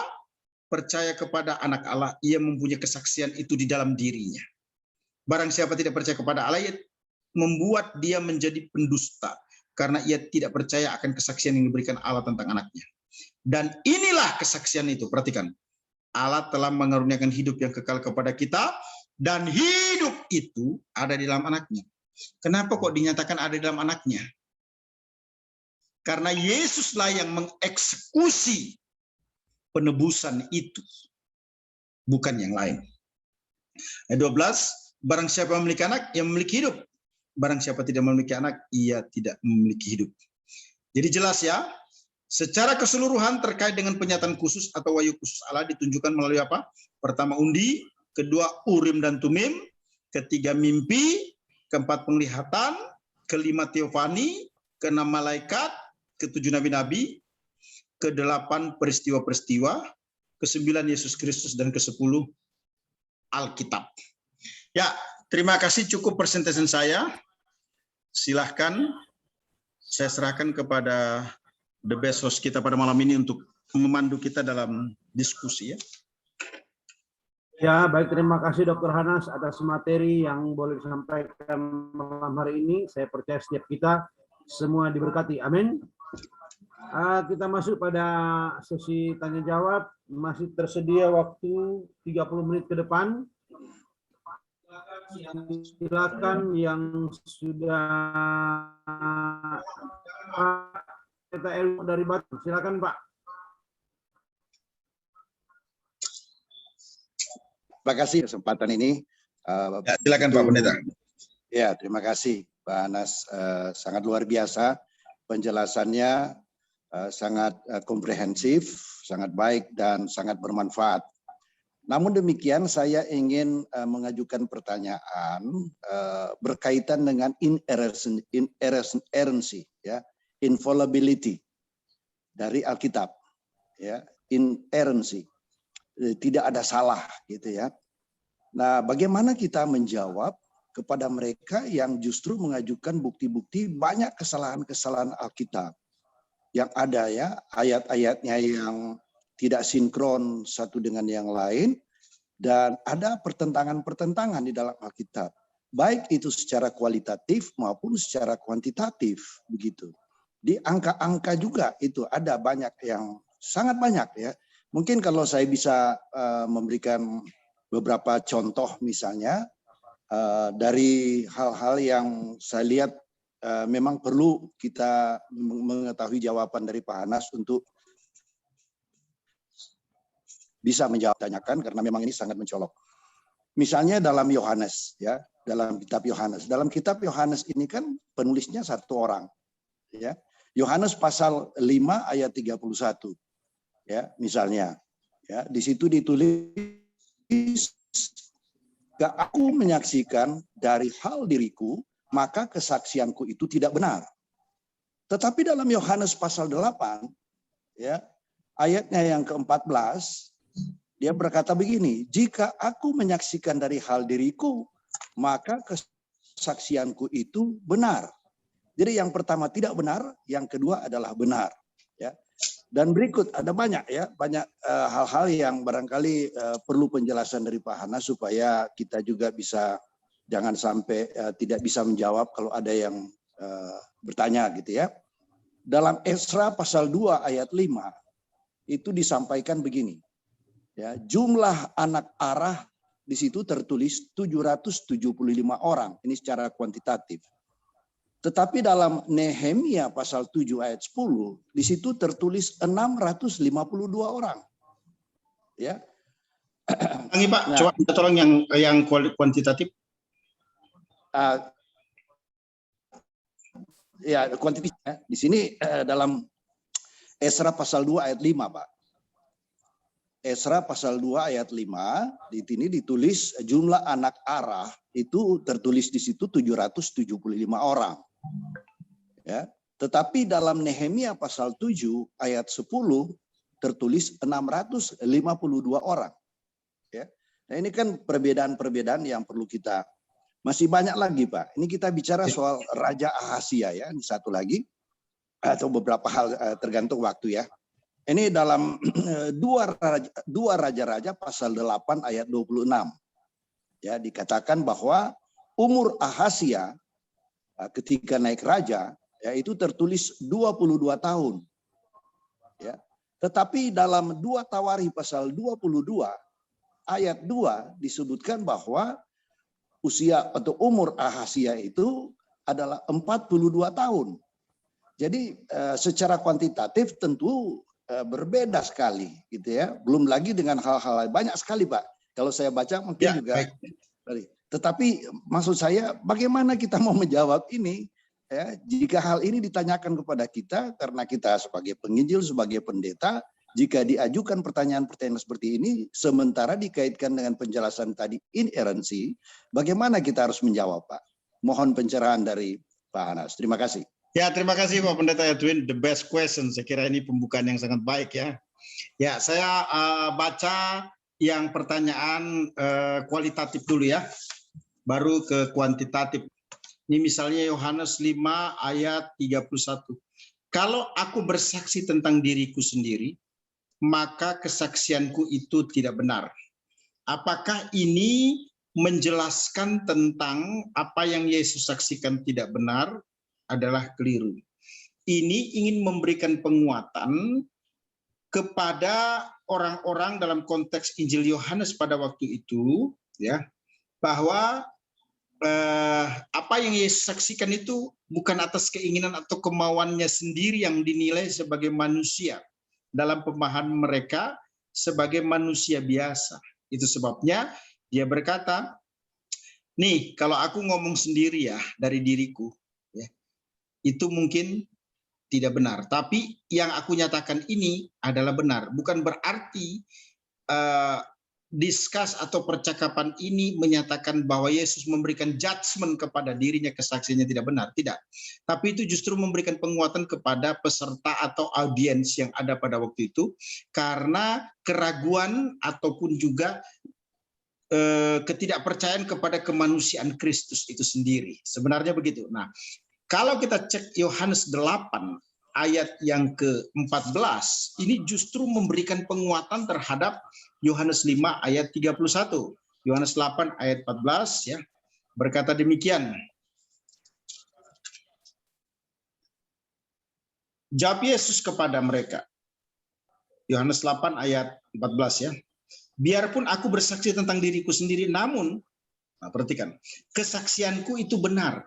percaya kepada anak Allah, ia mempunyai kesaksian itu di dalam dirinya. Barang siapa tidak percaya kepada Allah, ia membuat dia menjadi pendusta. Karena ia tidak percaya akan kesaksian yang diberikan Allah tentang anaknya. Dan inilah kesaksian itu, perhatikan. Allah telah mengaruniakan hidup yang kekal kepada kita, dan hidup itu ada di dalam anaknya. Kenapa kok dinyatakan ada di dalam anaknya? Karena Yesuslah yang mengeksekusi penebusan itu, bukan yang lain. Ayat 12, barang siapa memiliki anak, ia memiliki hidup. Barang siapa tidak memiliki anak, ia tidak memiliki hidup. Jadi jelas ya, secara keseluruhan terkait dengan penyataan khusus atau wahyu khusus Allah ditunjukkan melalui apa? Pertama undi, kedua urim dan tumim, ketiga mimpi, keempat penglihatan, kelima teofani, keenam malaikat, ketujuh nabi-nabi, kedelapan peristiwa-peristiwa, kesembilan Yesus Kristus, dan kesepuluh Alkitab. Ya, terima kasih, cukup presentasi saya. Silahkan saya serahkan kepada the best host kita pada malam ini untuk memandu kita dalam diskusi ya. Ya, baik, terima kasih Dr. Hanas atas materi yang boleh disampaikan malam hari ini. Saya percaya setiap kita semua diberkati. Amin. Kita masuk pada sesi tanya jawab. Masih tersedia waktu 30 menit ke depan. Silakan yang sudah Pendeta Elmo dari Batu. Silakan Pak. Terima kasih kesempatan ini. Ya, silakan Pak Pendeta. Ya, terima kasih Pak Anas. Sangat luar biasa penjelasannya, sangat komprehensif, sangat baik dan sangat bermanfaat. Namun demikian saya ingin mengajukan pertanyaan berkaitan dengan inerrancy, ya, infallibility dari Alkitab, ya, inerrancy, tidak ada salah, gitu ya. Nah, bagaimana kita menjawab kepada mereka yang justru mengajukan bukti-bukti banyak kesalahan-kesalahan Alkitab yang ada, ya, ayat-ayatnya yang tidak sinkron satu dengan yang lain, dan ada pertentangan-pertentangan di dalam Alkitab, baik itu secara kualitatif maupun secara kuantitatif, begitu. Di angka-angka juga itu ada banyak, yang sangat banyak, ya. Mungkin kalau saya bisa memberikan beberapa contoh, misalnya dari hal-hal yang saya lihat memang perlu kita mengetahui jawaban dari Pak Anas untuk bisa menjawab tanyakan, karena memang ini sangat mencolok. Misalnya dalam Yohanes, ya, dalam kitab Yohanes. Dalam kitab Yohanes ini kan penulisnya satu orang, ya. Yohanes pasal 5 ayat 31. Ya, misalnya, ya, di situ ditulis, "Jika aku menyaksikan dari hal diriku, maka kesaksianku itu tidak benar." Tetapi dalam Yohanes pasal 8, ya, ayatnya yang ke-14, dia berkata begini, "Jika aku menyaksikan dari hal diriku, maka kesaksianku itu benar." Jadi yang pertama tidak benar, yang kedua adalah benar, ya. Dan berikut ada banyak, ya, banyak hal-hal yang barangkali perlu penjelasan dari Pak Hana supaya kita juga bisa, jangan sampai tidak bisa menjawab kalau ada yang bertanya, gitu ya. Dalam Esra pasal 2 ayat 5 itu disampaikan begini. Ya, jumlah anak Arah di situ tertulis 775 orang. Ini secara kuantitatif. Tetapi dalam Nehemia pasal 7 ayat 10, di situ tertulis 652 orang. Ya. Lagi Pak, Nah, coba kita tolong yang kuantitatif. Ya, kuantitatif. Ya. Di sini dalam Esra pasal 2 ayat 5, Pak. Esra pasal 2 ayat 5, di sini ditulis jumlah anak Arah itu tertulis di situ 775 orang. Ya. Tetapi dalam Nehemia pasal 7 ayat 10 tertulis 652 orang. Ya. Nah, ini kan perbedaan-perbedaan yang perlu kita, masih banyak lagi Pak. Ini kita bicara soal Raja Ahasia, ya, ini satu lagi atau beberapa hal tergantung waktu, ya. Ini dalam dua raja-raja pasal 8 ayat 26. Ya, dikatakan bahwa umur Ahasia ketika naik raja, ya, itu tertulis 22 tahun. Ya. Tetapi dalam 2 Tawari pasal 22 ayat 2 disebutkan bahwa usia atau umur Ahasia itu adalah 42 tahun. Jadi secara kuantitatif tentu berbeda sekali, gitu ya. Belum lagi dengan hal-hal banyak sekali, Pak. Kalau saya baca mungkin Ya, juga. baik. Tetapi maksud saya bagaimana kita mau menjawab ini, ya, jika hal ini ditanyakan kepada kita, karena kita sebagai penginjil, sebagai pendeta, jika diajukan pertanyaan-pertanyaan seperti ini, sementara dikaitkan dengan penjelasan tadi inerrancy, bagaimana kita harus menjawab, Pak? Mohon pencerahan dari Pak Anas. Terima kasih. Ya, terima kasih Pak Pendeta Edwin. The best question. Saya kira ini pembukaan yang sangat baik, ya. Ya, saya baca yang pertanyaan kualitatif dulu, ya. Baru ke kuantitatif. Ini misalnya Yohanes 5 ayat 31. Kalau aku bersaksi tentang diriku sendiri, maka kesaksianku itu tidak benar. Apakah ini menjelaskan tentang apa yang Yesus saksikan tidak benar adalah keliru? Ini ingin memberikan penguatan kepada orang-orang dalam konteks Injil Yohanes pada waktu itu, ya, bahwa apa yang Yesus saksikan itu bukan atas keinginan atau kemauannya sendiri yang dinilai sebagai manusia dalam pemahaman mereka sebagai manusia biasa. Itu sebabnya dia berkata, nih kalau aku ngomong sendiri ya dari diriku, ya, itu mungkin tidak benar. Tapi yang aku nyatakan ini adalah benar. Bukan berarti diskus atau percakapan ini menyatakan bahwa Yesus memberikan judgment kepada dirinya, kesaksiannya tidak benar. Tidak. Tapi itu justru memberikan penguatan kepada peserta atau audiens yang ada pada waktu itu. Karena keraguan ataupun juga ketidakpercayaan kepada kemanusiaan Kristus itu sendiri. Sebenarnya begitu. Nah, kalau kita cek Yohanes 8 ayat yang ke-14, ini justru memberikan penguatan terhadap Yohanes 5 ayat 31. Yohanes 8 ayat 14 ya, berkata demikian. Jawab Yesus kepada mereka. Yohanes 8 ayat 14 ya. Biarpun aku bersaksi tentang diriku sendiri, namun, nah perhatikan, kesaksianku itu benar.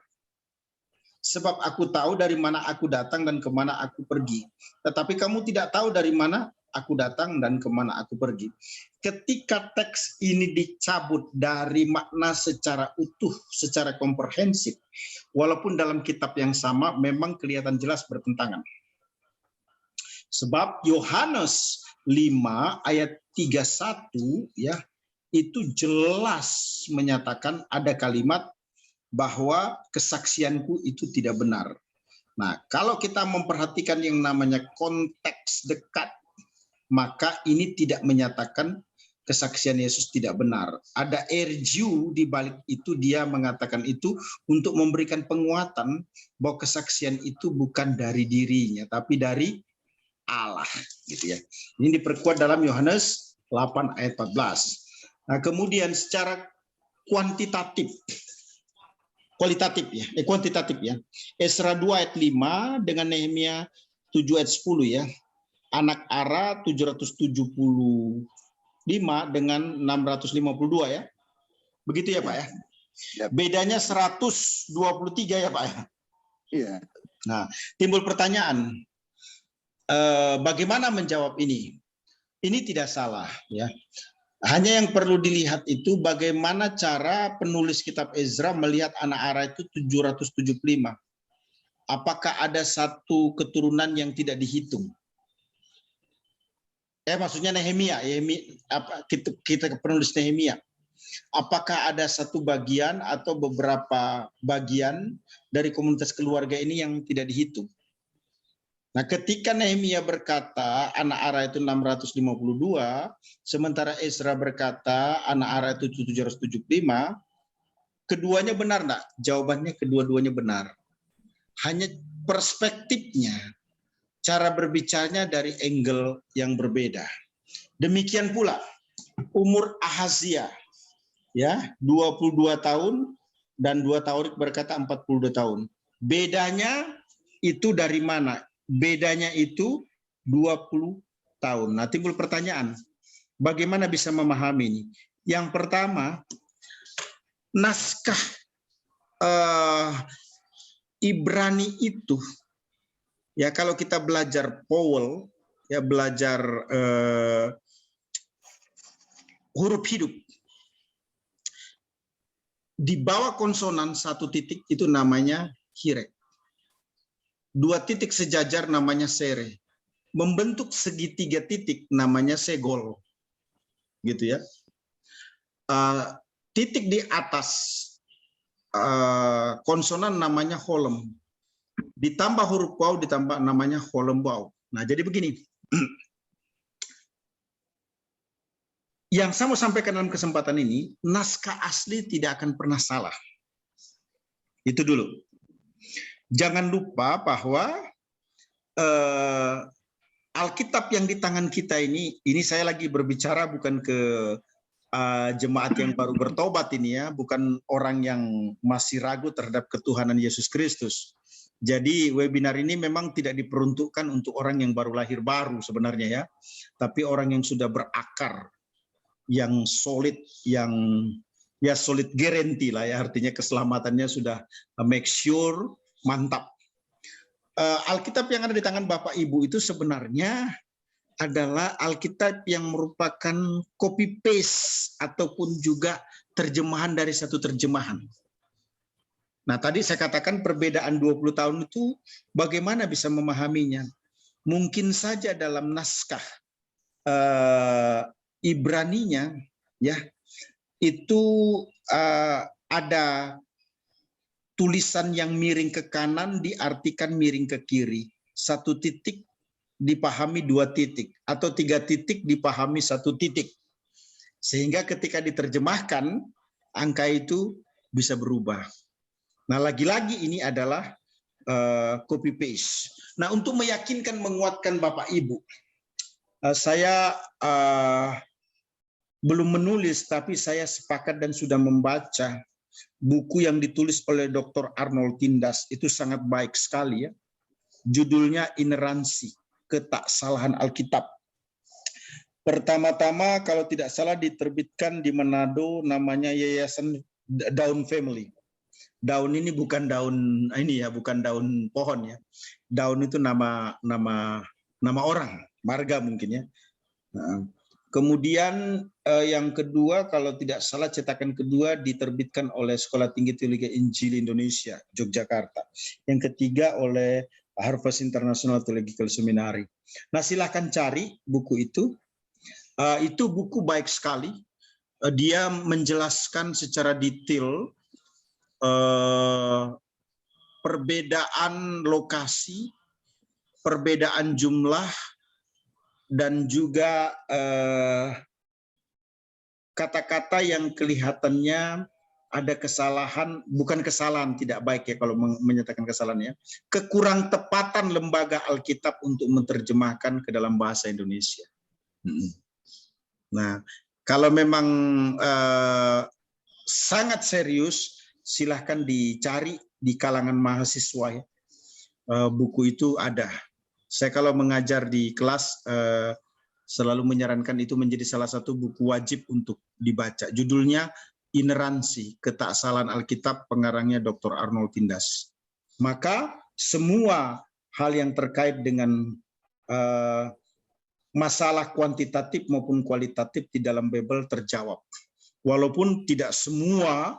Sebab aku tahu dari mana aku datang dan kemana aku pergi. Tetapi kamu tidak tahu dari mana aku datang dan kemana aku pergi. Ketika teks ini dicabut dari makna secara utuh, secara komprehensif, walaupun dalam kitab yang sama memang kelihatan jelas bertentangan. Sebab Yohanes 5 ayat 31 ya, itu jelas menyatakan ada kalimat bahwa kesaksianku itu tidak benar. Nah, kalau kita memperhatikan yang namanya konteks dekat, maka ini tidak menyatakan kesaksian Yesus tidak benar. Ada erju di balik itu, dia mengatakan itu untuk memberikan penguatan bahwa kesaksian itu bukan dari dirinya, tapi dari Allah, gitu ya. Ini diperkuat dalam Yohanes 8 ayat 14. Nah, kemudian secara kuantitatif, kuantitatif ya. Esra 2 ayat 5 dengan Nehemia 7 ayat 10 ya. Anak Ara 775 dengan 652 ya. Begitu ya Pak ya. Bedanya 123 ya Pak ya. Iya. Nah, timbul pertanyaan, bagaimana menjawab ini? Ini tidak salah ya. Hanya yang perlu dilihat itu bagaimana cara penulis kitab Ezra melihat anak Ara itu 775. Apakah ada satu keturunan yang tidak dihitung? Maksudnya Nehemia, kita penulis Nehemia. Apakah ada satu bagian atau beberapa bagian dari komunitas keluarga ini yang tidak dihitung? Nah, ketika Nehemia berkata anak Ara itu 652, sementara Ezra berkata anak Ara itu 775, keduanya benar enggak? Jawabannya kedua-duanya benar. Hanya perspektifnya, cara berbicaranya dari angle yang berbeda. Demikian pula umur Ahazia, ya 22 tahun dan 2 tahun berkata 42 tahun. Bedanya itu dari mana? Bedanya itu 20 tahun. Nah, timbul pertanyaan, bagaimana bisa memahami ini? Yang pertama, naskah Ibrani itu, ya kalau kita belajar Powell, ya belajar huruf hidup, di bawah konsonan 1 titik itu namanya hirek. 2 titik sejajar namanya sere. Membentuk segitiga titik namanya segol. Gitu ya. Titik di atas konsonan namanya holem. Ditambah huruf waw ditambah namanya holem waw. Nah, jadi begini. Yang saya mau sampaikan dalam kesempatan ini, naskah asli tidak akan pernah salah. Itu dulu. Jangan lupa bahwa Alkitab yang di tangan kita ini saya lagi berbicara bukan ke jemaat yang baru bertobat ini ya, bukan orang yang masih ragu terhadap ketuhanan Yesus Kristus. Jadi webinar ini memang tidak diperuntukkan untuk orang yang baru lahir baru sebenarnya ya, tapi orang yang sudah berakar, yang solid, yang ya solid guarantee lah ya, artinya keselamatannya sudah make sure, mantap. Alkitab yang ada di tangan Bapak Ibu itu sebenarnya adalah Alkitab yang merupakan copy paste ataupun juga terjemahan dari satu terjemahan. Nah, tadi saya katakan perbedaan 20 tahun itu bagaimana bisa memahaminya. Mungkin saja dalam naskah Ibraninya ya itu ada tulisan yang miring ke kanan diartikan miring ke kiri. 1 titik dipahami 2 titik atau 3 titik dipahami 1 titik. Sehingga ketika diterjemahkan angka itu bisa berubah. Nah, lagi-lagi ini adalah copy paste. Nah, untuk meyakinkan menguatkan Bapak Ibu, saya belum menulis tapi saya sepakat dan sudah membaca buku yang ditulis oleh Dr. Arnold Tindas, itu sangat baik sekali ya. Judulnya Ineransi, Ketaksalahan Alkitab. Pertama-tama kalau tidak salah diterbitkan di Manado, namanya Yayasan Daun Family. Daun ini bukan daun ini ya, bukan daun pohon ya. Daun itu nama orang, marga mungkin ya. Nah, kemudian yang kedua, kalau tidak salah cetakan kedua diterbitkan oleh Sekolah Tinggi Teologi Injil Indonesia, Yogyakarta. Yang ketiga oleh Harvest International Theological Seminary. Nah, silahkan cari buku itu. Itu buku baik sekali. Dia menjelaskan secara detail perbedaan lokasi, perbedaan jumlah, dan juga kata-kata yang kelihatannya ada kesalahan, bukan kesalahan tidak baik ya kalau menyatakan kesalahan ya, kekurang tepatan lembaga Alkitab untuk menerjemahkan ke dalam bahasa Indonesia. Nah, kalau memang sangat serius, silahkan dicari di kalangan mahasiswa ya. Buku itu ada. Saya kalau mengajar di kelas selalu menyarankan itu menjadi salah satu buku wajib untuk dibaca. Judulnya Ineransi, Ketaksalahan Alkitab, pengarangnya Dr. Arnold Tindas. Maka semua hal yang terkait dengan masalah kuantitatif maupun kualitatif di dalam Bible terjawab. Walaupun tidak semua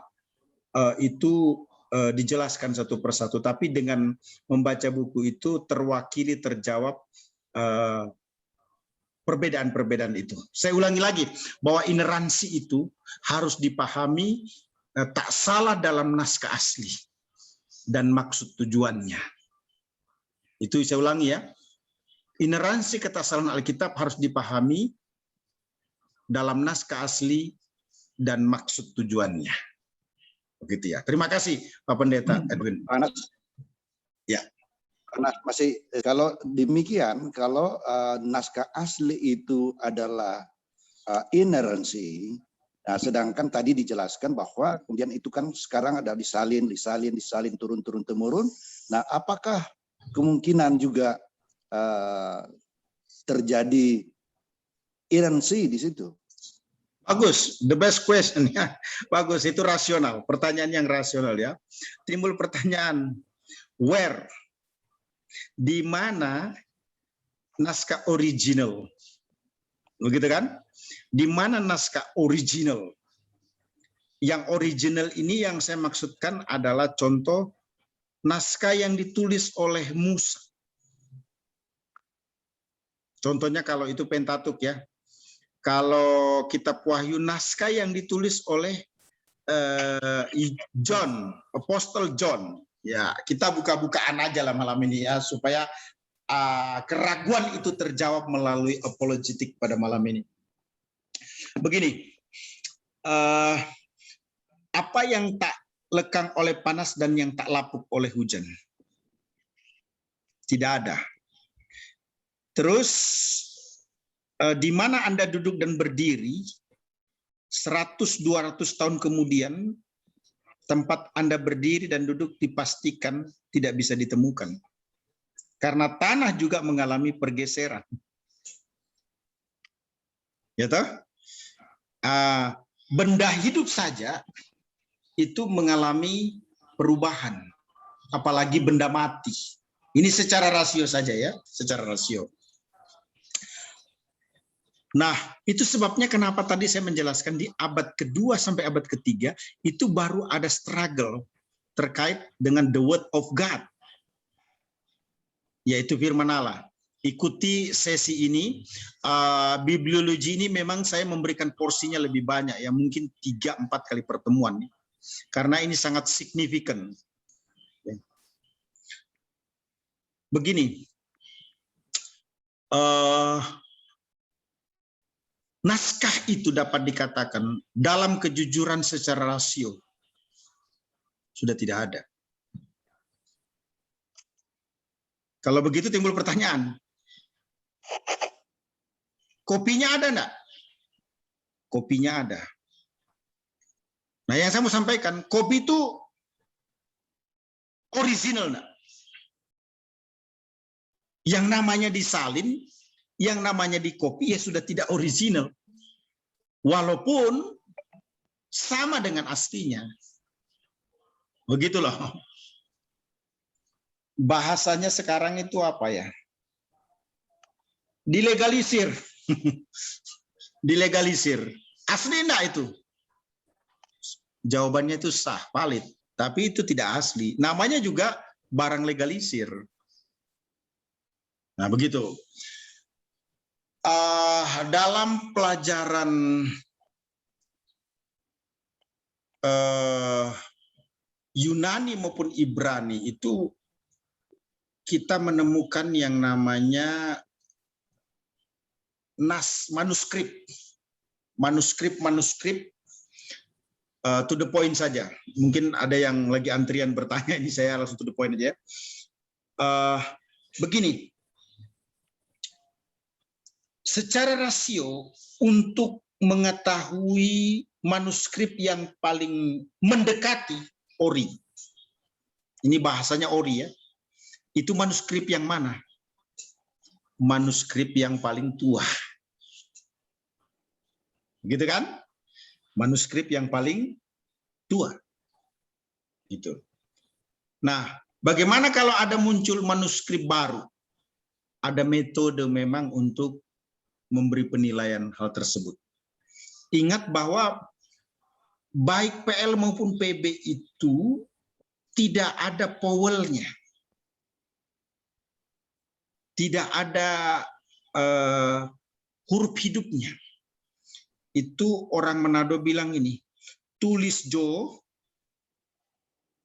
itu dijelaskan satu persatu, tapi dengan membaca buku itu terwakili, terjawab perbedaan-perbedaan itu. Saya ulangi lagi, bahwa ineransi itu harus dipahami tak salah dalam naskah asli dan maksud tujuannya. Itu saya ulangi ya, ineransi ketaksalahan Alkitab harus dipahami dalam naskah asli dan maksud tujuannya. Begitu ya. Terima kasih Pak Pendeta Edwin. Anak, ya. Karena masih kalau demikian, kalau naskah asli itu adalah ineransi, nah sedangkan tadi dijelaskan bahwa kemudian itu kan sekarang ada disalin turun temurun. Nah, apakah kemungkinan juga terjadi ineransi di situ? Bagus, the best question ya. Bagus, itu rasional, pertanyaan yang rasional ya. Timbul pertanyaan, where? Di mana naskah original? Begitu kan? Di mana naskah original? Yang original ini yang saya maksudkan adalah contoh naskah yang ditulis oleh Musa. Contohnya kalau itu Pentatuk ya. Kalau kitab Wahyu, naskah yang ditulis oleh John, Apostle John. Ya, kita buka-bukaan aja lah malam ini ya, supaya keraguan itu terjawab melalui apologetik pada malam ini. Begini, apa yang tak lekang oleh panas dan yang tak lapuk oleh hujan? Tidak ada. Terus, di mana Anda duduk dan berdiri, 100-200 tahun kemudian, tempat Anda berdiri dan duduk dipastikan tidak bisa ditemukan. Karena tanah juga mengalami pergeseran. Ya toh? benda hidup saja itu mengalami perubahan, apalagi benda mati. Ini secara rasio saja ya, secara rasio. Nah, itu sebabnya kenapa tadi saya menjelaskan di abad kedua sampai abad ketiga itu baru ada struggle terkait dengan the word of God, yaitu firman Allah. Ikuti sesi ini, bibliologi ini memang saya memberikan porsinya lebih banyak, ya mungkin 3-4 kali pertemuan, karena ini sangat signifikan. Begini, naskah itu dapat dikatakan dalam kejujuran secara rasio sudah tidak ada. Kalau begitu timbul pertanyaan, kopinya ada enggak? Kopinya ada. Nah, yang saya mau sampaikan, kopi itu original enggak? Yang namanya disalin, yang namanya dikopi ya sudah tidak original. Walaupun sama dengan aslinya. Begitu loh. Bahasanya sekarang itu apa ya? Dilegalisir. Dilegalisir. Asli enggak itu? Jawabannya itu sah, valid. Tapi itu tidak asli. Namanya juga barang legalisir. Nah, begitu. Dalam pelajaran Yunani maupun Ibrani itu kita menemukan yang namanya manuskrip to the point saja. Mungkin ada yang lagi antrian bertanya, ini saya langsung to the point aja. Begini, secara rasio untuk mengetahui manuskrip yang paling mendekati ori, ini bahasanya ori ya, itu manuskrip yang mana? Manuskrip yang paling tua. Gitu kan? Manuskrip yang paling tua. Itu. Nah, bagaimana kalau ada muncul manuskrip baru? Ada metode memang untuk memberi penilaian hal tersebut. Ingat bahwa baik PL maupun PB itu tidak ada powelnya. Tidak ada huruf hidupnya. Itu orang Manado bilang ini, tulis Jo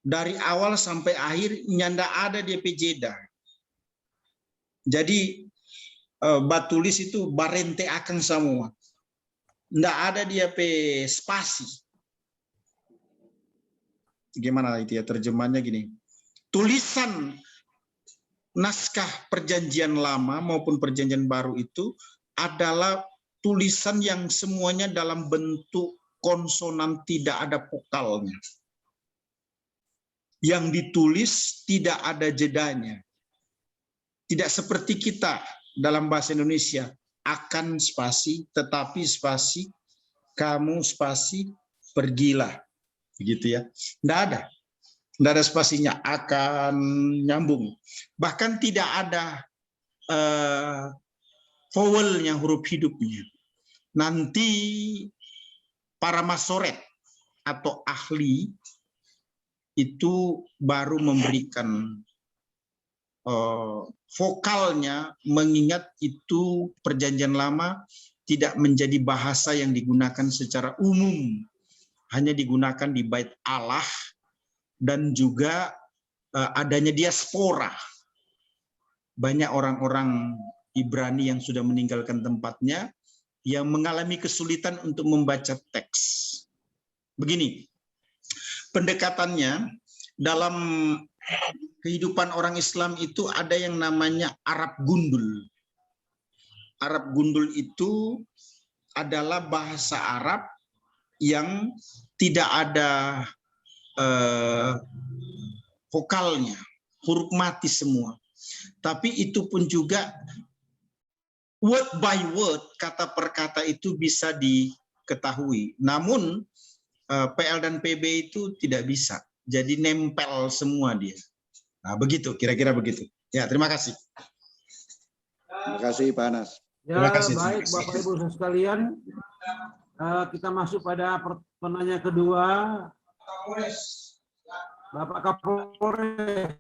dari awal sampai akhir nyanda ada DP jeda. Jadi batulis itu barente akan semua. Nggak ada dia pe spasi. Gimana itu ya terjemahannya gini. Tulisan naskah perjanjian lama maupun perjanjian baru itu adalah tulisan yang semuanya dalam bentuk konsonan, tidak ada vokalnya. Yang ditulis tidak ada jedanya. Tidak seperti kita dalam bahasa Indonesia, akan spasi, tetapi spasi, kamu spasi, pergilah. Begitu ya. Tidak ada. Tidak ada spasinya, akan nyambung. Bahkan tidak ada vowelnya, huruf hidupnya. Nanti para masoret atau ahli itu baru memberikan vokalnya, mengingat itu perjanjian lama tidak menjadi bahasa yang digunakan secara umum. Hanya digunakan di bait Allah, dan juga adanya diaspora. Banyak orang-orang Ibrani yang sudah meninggalkan tempatnya, yang mengalami kesulitan untuk membaca teks. Begini, pendekatannya dalam kehidupan orang Islam itu ada yang namanya Arab Gundul. Arab Gundul itu adalah bahasa Arab yang tidak ada vokalnya, huruf mati semua. Tapi itu pun juga word by word, kata per kata itu bisa ketahui. Namun PL dan PB itu tidak bisa. Jadi nempel semua dia. Nah, begitu, kira-kira begitu. Ya, terima kasih. Terima kasih Pak Anas. Ya, Terima kasih, baik terima kasih. Bapak Ibu sekalian. Kita masuk pada penanya kedua. Bapak Kapolres.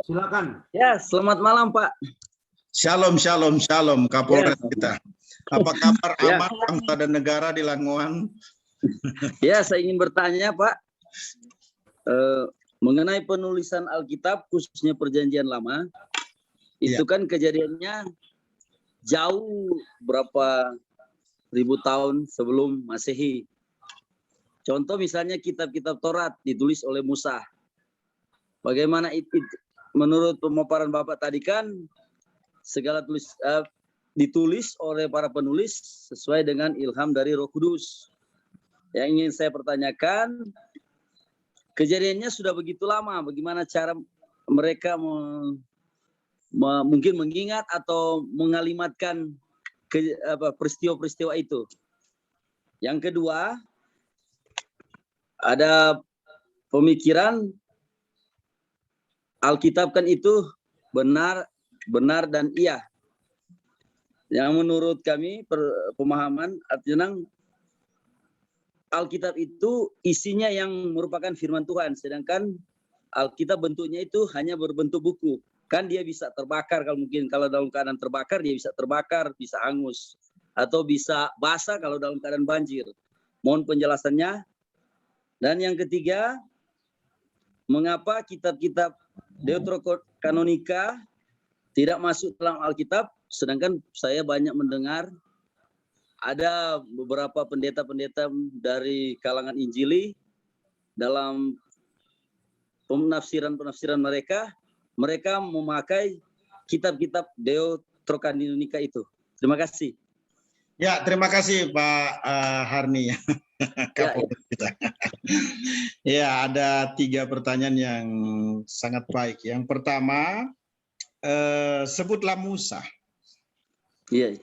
Silakan. Ya, selamat malam Pak. Shalom, shalom, shalom, Kapolres Ya. kita. Apa kabar Ya. aman bangsa dan negara di Langoan? Ya, saya ingin bertanya Pak, mengenai penulisan Alkitab khususnya Perjanjian Lama, itu kan kejadiannya jauh berapa ribu tahun sebelum Masehi. Contoh misalnya kitab-kitab Taurat ditulis oleh Musa. Bagaimana itu menurut pemaparan Bapak tadi kan segala ditulis oleh para penulis sesuai dengan ilham dari Roh Kudus. Yang ingin saya pertanyakan, kejadiannya sudah begitu lama, bagaimana cara mereka mungkin mengingat atau mengalimatkan peristiwa-peristiwa itu. Yang kedua, ada pemikiran Alkitab kan itu benar dan iya. Yang menurut kami pemahaman artinya Alkitab itu isinya yang merupakan firman Tuhan, sedangkan Alkitab bentuknya itu hanya berbentuk buku. Kan dia bisa terbakar, kalau dalam keadaan terbakar dia bisa terbakar, bisa hangus, atau bisa basah kalau dalam keadaan banjir. Mohon penjelasannya. Dan yang ketiga, mengapa kitab-kitab Deuterokanonika tidak masuk dalam Alkitab, sedangkan saya banyak mendengar ada beberapa pendeta-pendeta dari kalangan Injili dalam penafsiran mereka memakai kitab-kitab Deuterokanonika itu. Terima kasih. Ya, terima kasih Pak Harni. Kapolres kita. Ya, ada 3 pertanyaan yang sangat baik. Yang pertama, sebutlah Musa. Iya.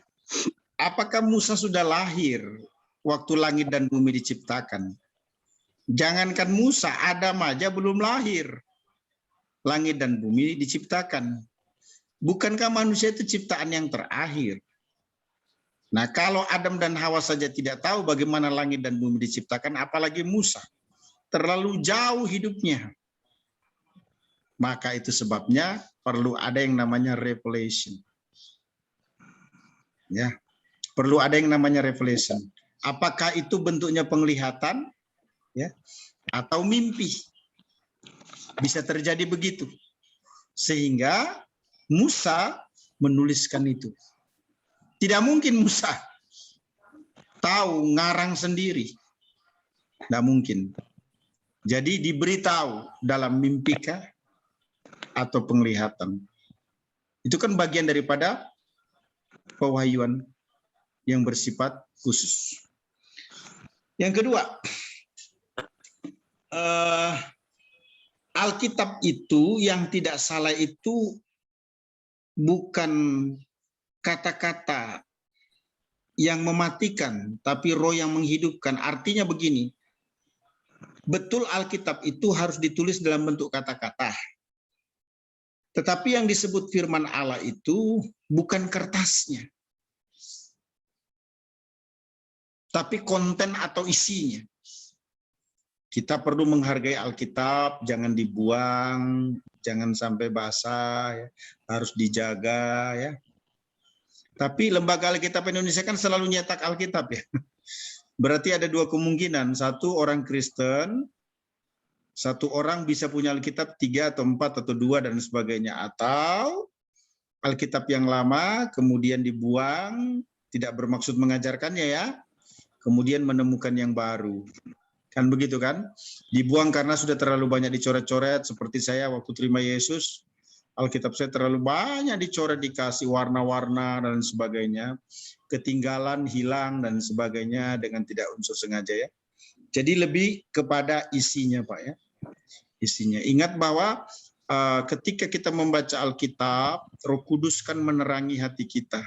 Apakah Musa sudah lahir waktu langit dan bumi diciptakan? Jangankan Musa, Adam aja belum lahir. Langit dan bumi diciptakan. Bukankah manusia itu ciptaan yang terakhir? Nah, kalau Adam dan Hawa saja tidak tahu bagaimana langit dan bumi diciptakan, apalagi Musa. Terlalu jauh hidupnya. Maka itu sebabnya perlu ada yang namanya revelation. Ya, perlu ada yang namanya revelation. Apakah itu bentuknya penglihatan, ya, atau mimpi? Bisa terjadi begitu. Sehingga Musa menuliskan itu. Tidak mungkin Musa tahu ngarang sendiri. Tidak mungkin. Jadi diberitahu dalam mimpi kah atau penglihatan. Itu kan bagian daripada pewahyuan yang bersifat khusus. Yang kedua, Alkitab itu yang tidak salah itu bukan kata-kata yang mematikan, tapi roh yang menghidupkan. Artinya begini, betul Alkitab itu harus ditulis dalam bentuk kata-kata. Tetapi yang disebut firman Allah itu bukan kertasnya, tapi konten atau isinya. Kita perlu menghargai Alkitab, jangan dibuang, jangan sampai basah, ya. Harus dijaga, ya. Tapi Lembaga Alkitab Indonesia kan selalu nyetak Alkitab, ya. Berarti ada 2 kemungkinan. Satu, orang Kristen, satu orang bisa punya Alkitab 3 atau 4 atau 2 dan sebagainya. Atau Alkitab yang lama kemudian dibuang, tidak bermaksud mengajarkannya, ya. Kemudian menemukan yang baru. Kan begitu kan? Dibuang karena sudah terlalu banyak dicoret-coret, seperti saya waktu terima Yesus. Alkitab saya terlalu banyak dicoret, dikasih warna-warna dan sebagainya. Ketinggalan, hilang dan sebagainya dengan tidak unsur sengaja, ya. Jadi lebih kepada isinya, Pak, ya. Isinya. Ingat bahwa ketika kita membaca Alkitab, Roh Kudus kan menerangi hati kita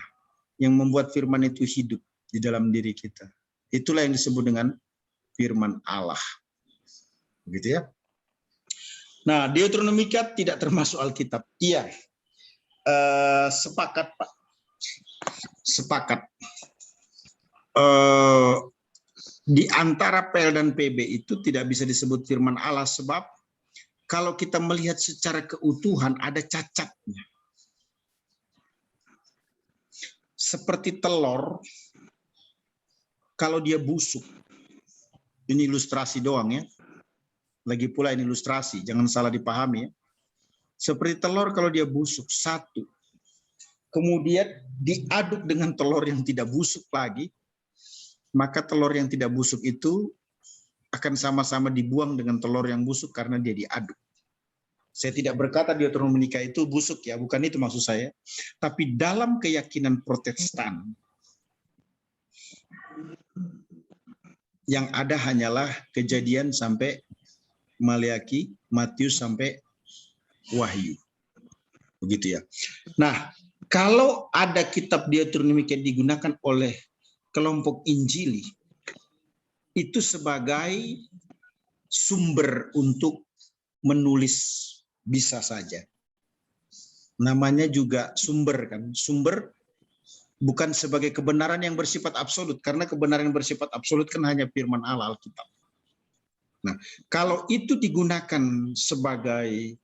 yang membuat firman itu hidup, di dalam diri kita. Itulah yang disebut dengan firman Allah. Begitu ya. Nah, Deuteronomikat tidak termasuk Alkitab. Iya. Sepakat, Pak. Sepakat. Di antara PL dan PB itu tidak bisa disebut firman Allah sebab kalau kita melihat secara keutuhan ada cacatnya. Seperti telur, kalau dia busuk, ini ilustrasi doang ya. Lagi pula ini ilustrasi, jangan salah dipahami ya. Seperti telur kalau dia busuk, satu. Kemudian diaduk dengan telur yang tidak busuk lagi, maka telur yang tidak busuk itu akan sama-sama dibuang dengan telur yang busuk karena dia diaduk. Saya tidak berkata Deuteronomika itu busuk ya, bukan itu maksud saya. Tapi dalam keyakinan Protestan, yang ada hanyalah Kejadian sampai Maleaki, Matius sampai Wahyu. Begitu ya. Nah, kalau ada kitab Deuteronomika digunakan oleh kelompok Injili, itu sebagai sumber untuk menulis bisa saja. Namanya juga sumber kan. Sumber bukan sebagai kebenaran yang bersifat absolut. Karena kebenaran yang bersifat absolut kan hanya firman Allah, Alkitab. Nah, kalau itu digunakan sebagai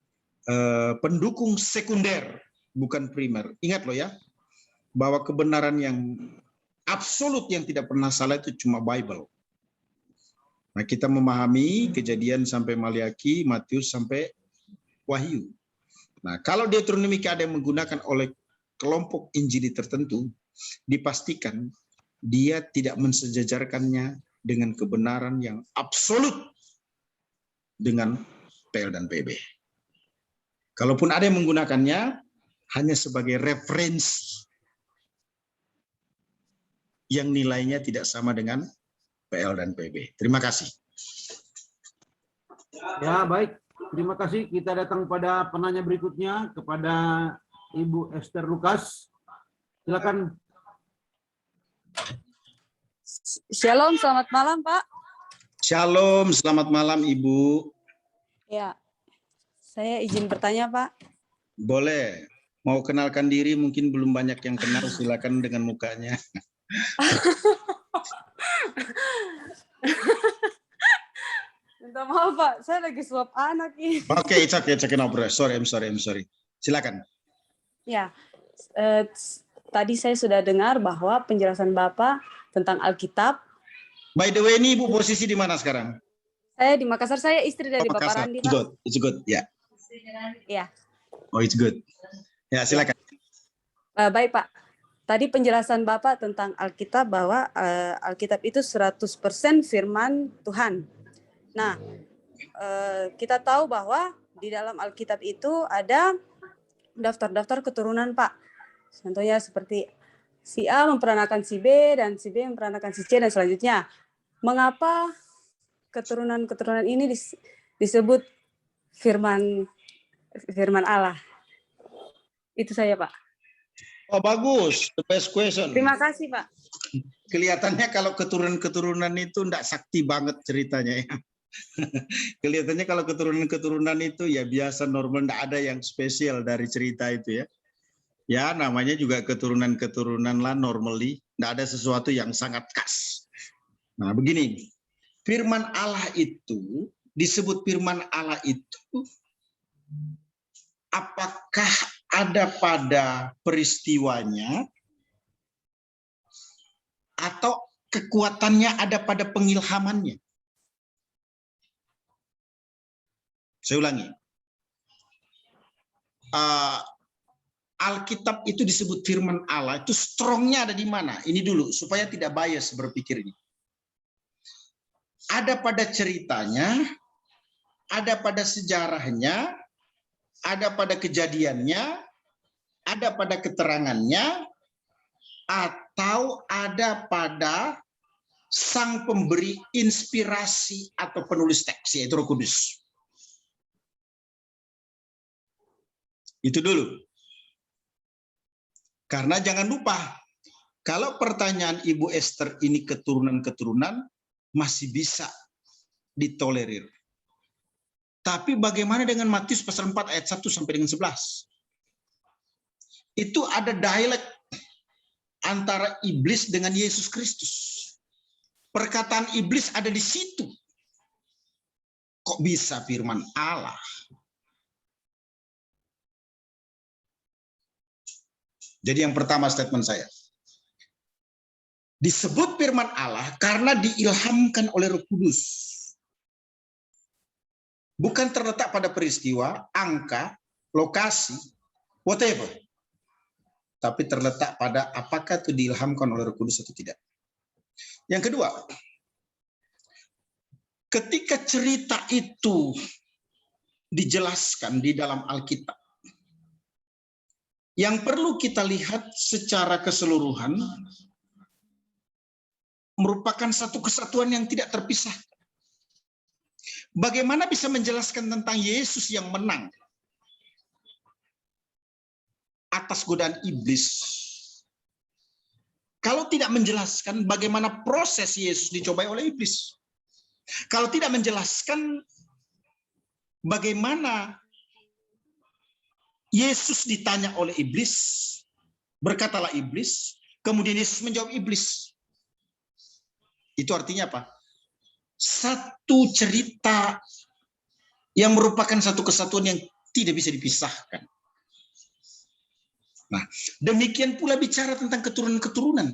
pendukung sekunder, bukan primer. Ingat loh ya, bahwa kebenaran yang absolut yang tidak pernah salah itu cuma Bible. Nah, kita memahami Kejadian sampai Maleaki, Matius sampai Wahyu. Nah, kalau Deuteronomika ada yang menggunakan oleh kelompok Injili tertentu, dipastikan dia tidak mensejajarkannya dengan kebenaran yang absolut dengan PL dan PB. Kalaupun ada yang menggunakannya, hanya sebagai referensi yang nilainya tidak sama dengan PL dan PB. Terima kasih. Ya, baik. Terima kasih. Kita datang pada penanya berikutnya kepada Ibu Esther Lukas. Silakan. Shalom, selamat malam, Pak. Shalom, selamat malam Ibu. Ya, saya izin bertanya, Pak. Boleh. Mau kenalkan diri, mungkin belum banyak yang kenal, silakan dengan mukanya. Minta maaf, Pak. Saya lagi suap anak ini. Oke, it's okay, no problem. I'm sorry. Silakan. Ya, tadi saya sudah dengar bahwa penjelasan Bapak tentang Alkitab. By the way, ini Ibu posisi di mana sekarang? Saya di Makassar, saya istri dari Bapak Makassar. Randi, Pak. It's good, ya. Ya. Oh, it's good. Ya, silakan. Baik, Pak. Tadi penjelasan Bapak tentang Alkitab bahwa Alkitab itu 100% firman Tuhan. Nah, kita tahu bahwa di dalam Alkitab itu ada daftar-daftar keturunan, Pak. Contohnya seperti si A memperanakan si B dan si B memperanakan si C dan selanjutnya. Mengapa keturunan-keturunan ini disebut firman Allah? Itu saya, Pak. Oh, bagus. The best question. Terima kasih, Pak. Kelihatannya kalau keturunan-keturunan itu enggak sakti banget ceritanya ya. Kelihatannya kalau keturunan-keturunan itu ya biasa normal, enggak ada yang spesial dari cerita itu ya. Ya, namanya juga keturunan-keturunan lah normally, enggak ada sesuatu yang sangat khas. Nah, begini. Firman Allah itu disebut firman Allah itu apakah ada pada peristiwanya atau kekuatannya ada pada pengilhamannya? Saya ulangi. Alkitab itu disebut firman Allah, itu strongnya ada di mana? Ini dulu, supaya tidak bias berpikirnya. Ada pada ceritanya, ada pada sejarahnya, ada pada kejadiannya, ada pada keterangannya, atau ada pada sang pemberi inspirasi atau penulis teks, yaitu Roh Kudus. Itu dulu. Karena jangan lupa, Kalau pertanyaan Ibu Esther ini keturunan-keturunan, masih bisa ditolerir. Tapi bagaimana dengan Matius pasal 4 ayat 1 sampai dengan 11? Itu ada dialek antara iblis dengan Yesus Kristus. Perkataan iblis ada di situ. Kok bisa firman Allah? Jadi yang pertama statement saya. Disebut firman Allah karena diilhamkan oleh Roh Kudus. Bukan terletak pada peristiwa, angka, lokasi, whatever. Tapi terletak pada apakah itu diilhamkan oleh Roh Kudus atau tidak. Yang kedua, ketika cerita itu dijelaskan di dalam Alkitab, yang perlu kita lihat secara keseluruhan merupakan satu kesatuan yang tidak terpisah. Bagaimana bisa menjelaskan tentang Yesus yang menang atas godaan iblis, kalau tidak menjelaskan bagaimana proses Yesus dicobai oleh iblis? Kalau tidak menjelaskan bagaimana Yesus ditanya oleh iblis, berkatalah iblis, kemudian Yesus menjawab iblis. Itu artinya apa? Satu cerita yang merupakan satu kesatuan yang tidak bisa dipisahkan. Nah, demikian pula bicara tentang keturunan-keturunan.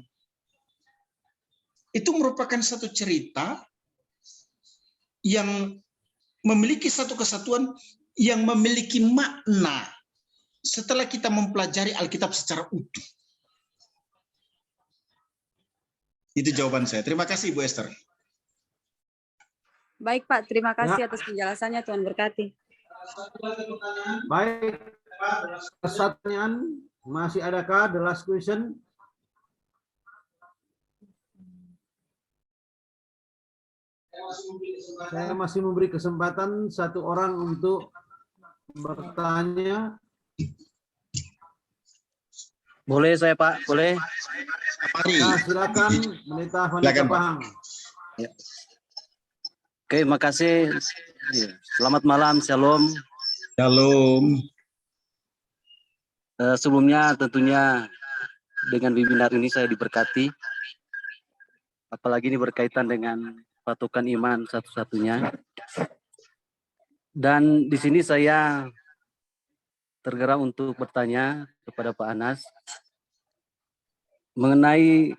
Itu merupakan satu cerita yang memiliki satu kesatuan yang memiliki makna setelah kita mempelajari Alkitab secara utuh. Itu jawaban saya. Terima kasih, Bu Esther. Baik Pak, terima kasih atas penjelasannya. Tuhan berkati. Baik, pertanyaan masih adakah? The last question. Saya masih memberi kesempatan satu orang untuk bertanya. Boleh saya Pak? Boleh? Mari. Nah, silakan Pendeta Vanessa Silakan, Pak. Pahang. Ya. Oke, makasih. Selamat malam, Shalom. Shalom. Sebelumnya tentunya dengan webinar ini saya diberkati. Apalagi ini berkaitan dengan patokan iman satu-satunya. Dan di sini saya tergerak untuk bertanya kepada Pak Anas mengenai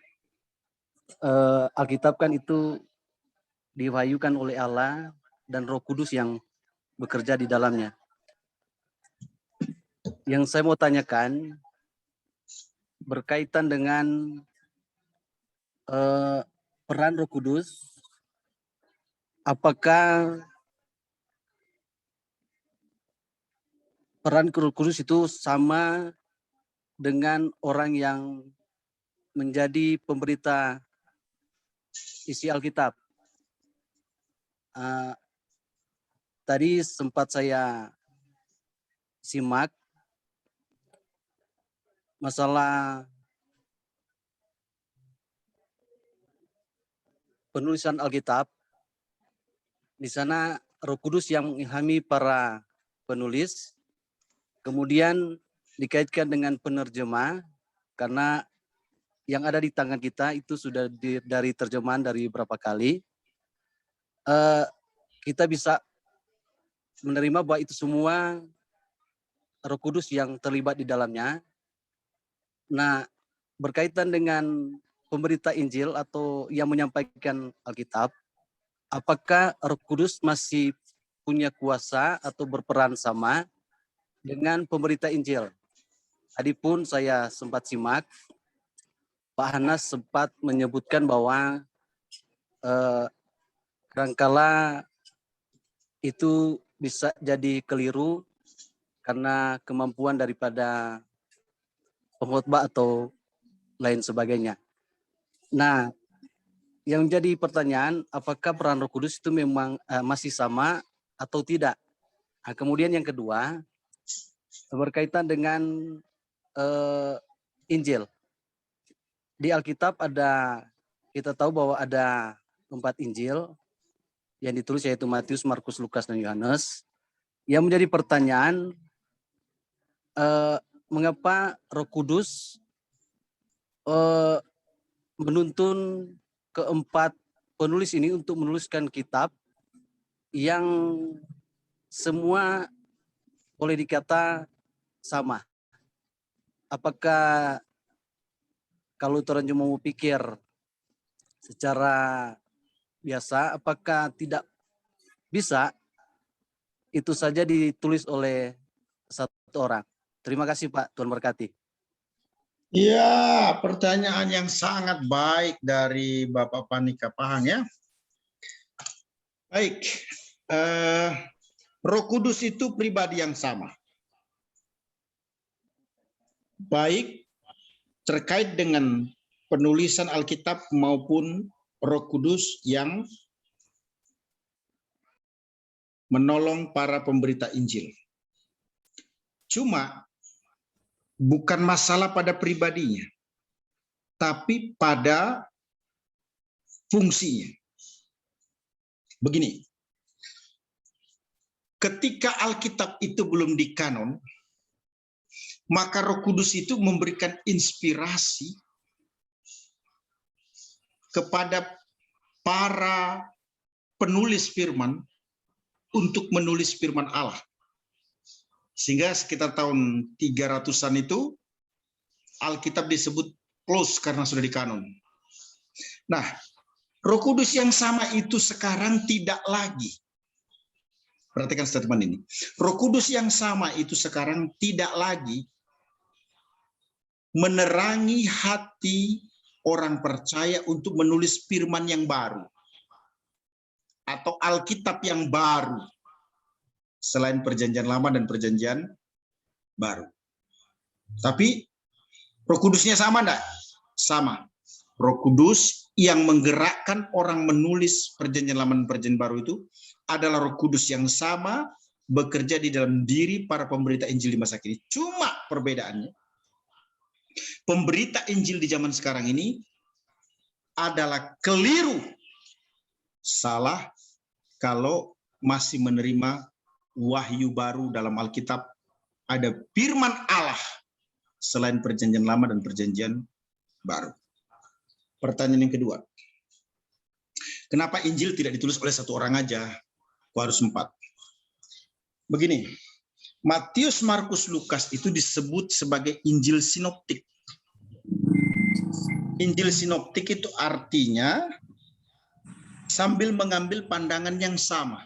Alkitab kan itu diwahyukan oleh Allah dan Roh Kudus yang bekerja di dalamnya. Yang saya mau tanyakan berkaitan dengan peran Roh Kudus, apakah peran Roh Kudus itu sama dengan orang yang menjadi pemberita isi Alkitab? Tadi sempat saya simak masalah penulisan Alkitab. Di sana Roh Kudus yang mengilhami para penulis, kemudian dikaitkan dengan penerjemah, karena yang ada di tangan kita itu sudah dari terjemahan dari beberapa kali. Kita bisa menerima bahwa itu semua Roh Kudus yang terlibat di dalamnya. Nah, berkaitan dengan pemberita Injil atau yang menyampaikan Alkitab, apakah Roh Kudus masih punya kuasa atau berperan sama dengan pemberita Injil? Tadi pun saya sempat simak, Pak Hanas sempat menyebutkan bahwa kadangkala itu bisa jadi keliru karena kemampuan daripada pengkhotbah atau lain sebagainya. Nah, yang jadi pertanyaan, apakah peran Roh Kudus itu memang masih sama atau tidak? Nah, kemudian yang kedua, berkaitan dengan Injil. di Alkitab kita tahu bahwa ada 4 Injil yang ditulis, yaitu Matius, Markus, Lukas, dan Yohanes. Yang menjadi pertanyaan, mengapa Roh Kudus menuntun keempat penulis ini untuk menuliskan kitab yang semua boleh dikata sama? Apakah kalau orang cuma mau pikir secara biasa, apakah tidak bisa itu saja ditulis oleh satu orang? Terima kasih Pak, Tuhan berkati. Ya, pertanyaan yang sangat baik dari Bapak Panika Pahang ya. Baik, Roh Kudus itu pribadi yang sama. Baik terkait dengan penulisan Alkitab maupun Roh Kudus yang menolong para pemberita Injil. Cuma bukan masalah pada pribadinya, tapi pada fungsinya. Begini, ketika Alkitab itu belum dikanon, maka Roh Kudus itu memberikan inspirasi kepada para penulis firman untuk menulis firman Allah. Sehingga sekitar tahun 300-an itu Alkitab disebut close karena sudah dikanon. Nah, Roh Kudus yang sama itu sekarang tidak lagi. Perhatikan statement ini. Roh Kudus yang sama itu sekarang tidak lagi menerangi hati orang percaya untuk menulis firman yang baru atau Alkitab yang baru selain Perjanjian Lama dan Perjanjian Baru. Tapi Roh Kudusnya sama enggak? Sama. Roh Kudus yang menggerakkan orang menulis Perjanjian Lama dan Perjanjian Baru itu adalah Roh Kudus yang sama bekerja di dalam diri para pemberita Injil di masa kini. Cuma perbedaannya, pemberita Injil di zaman sekarang ini adalah keliru, salah kalau masih menerima wahyu baru dalam Alkitab. Ada firman Allah selain Perjanjian Lama dan Perjanjian Baru. Pertanyaan yang kedua, kenapa Injil tidak ditulis oleh satu orang aja? Kok harus 4? Begini, Matius, Markus, Lukas itu disebut sebagai Injil sinoptik. Injil sinoptik itu artinya sambil mengambil pandangan yang sama.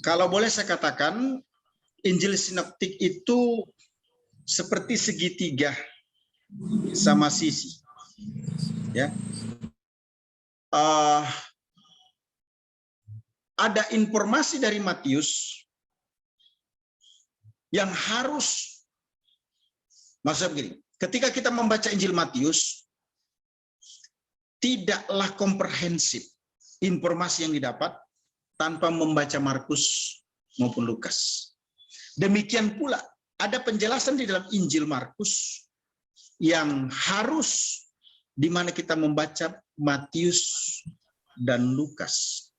Kalau boleh saya katakan, Injil sinoptik itu seperti segitiga sama sisi. Ya. Ada informasi dari Matius yang harus, maksudnya begini, ketika kita membaca Injil Matius, tidaklah komprehensif informasi yang didapat tanpa membaca Markus maupun Lukas. Demikian pula ada penjelasan di dalam Injil Markus yang harus di mana kita membaca Matius dan Lukas.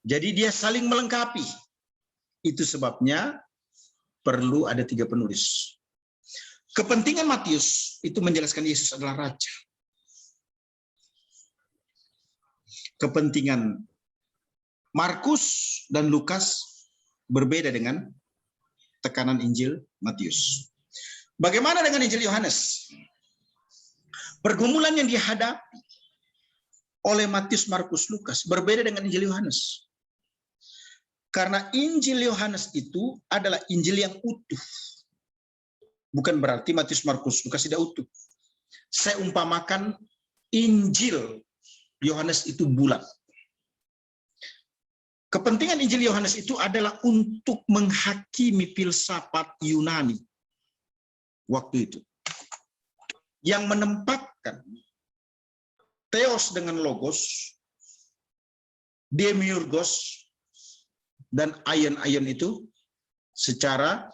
Jadi dia saling melengkapi. Itu sebabnya perlu ada 3 penulis. Kepentingan Matius itu menjelaskan Yesus adalah Raja. Kepentingan Markus dan Lukas berbeda dengan tekanan Injil Matius. Bagaimana dengan Injil Yohanes? Pergumulan yang dihadapi oleh Matius, Markus, Lukas berbeda dengan Injil Yohanes. Karena Injil Yohanes itu adalah Injil yang utuh. Bukan berarti Matius, Markus, Lukas tidak utuh. Saya umpamakan Injil Yohanes itu bulat. Kepentingan Injil Yohanes itu adalah untuk menghakimi filsafat Yunani waktu itu. Yang menempatkan theos dengan logos, demiurgos, dan aion-aion itu secara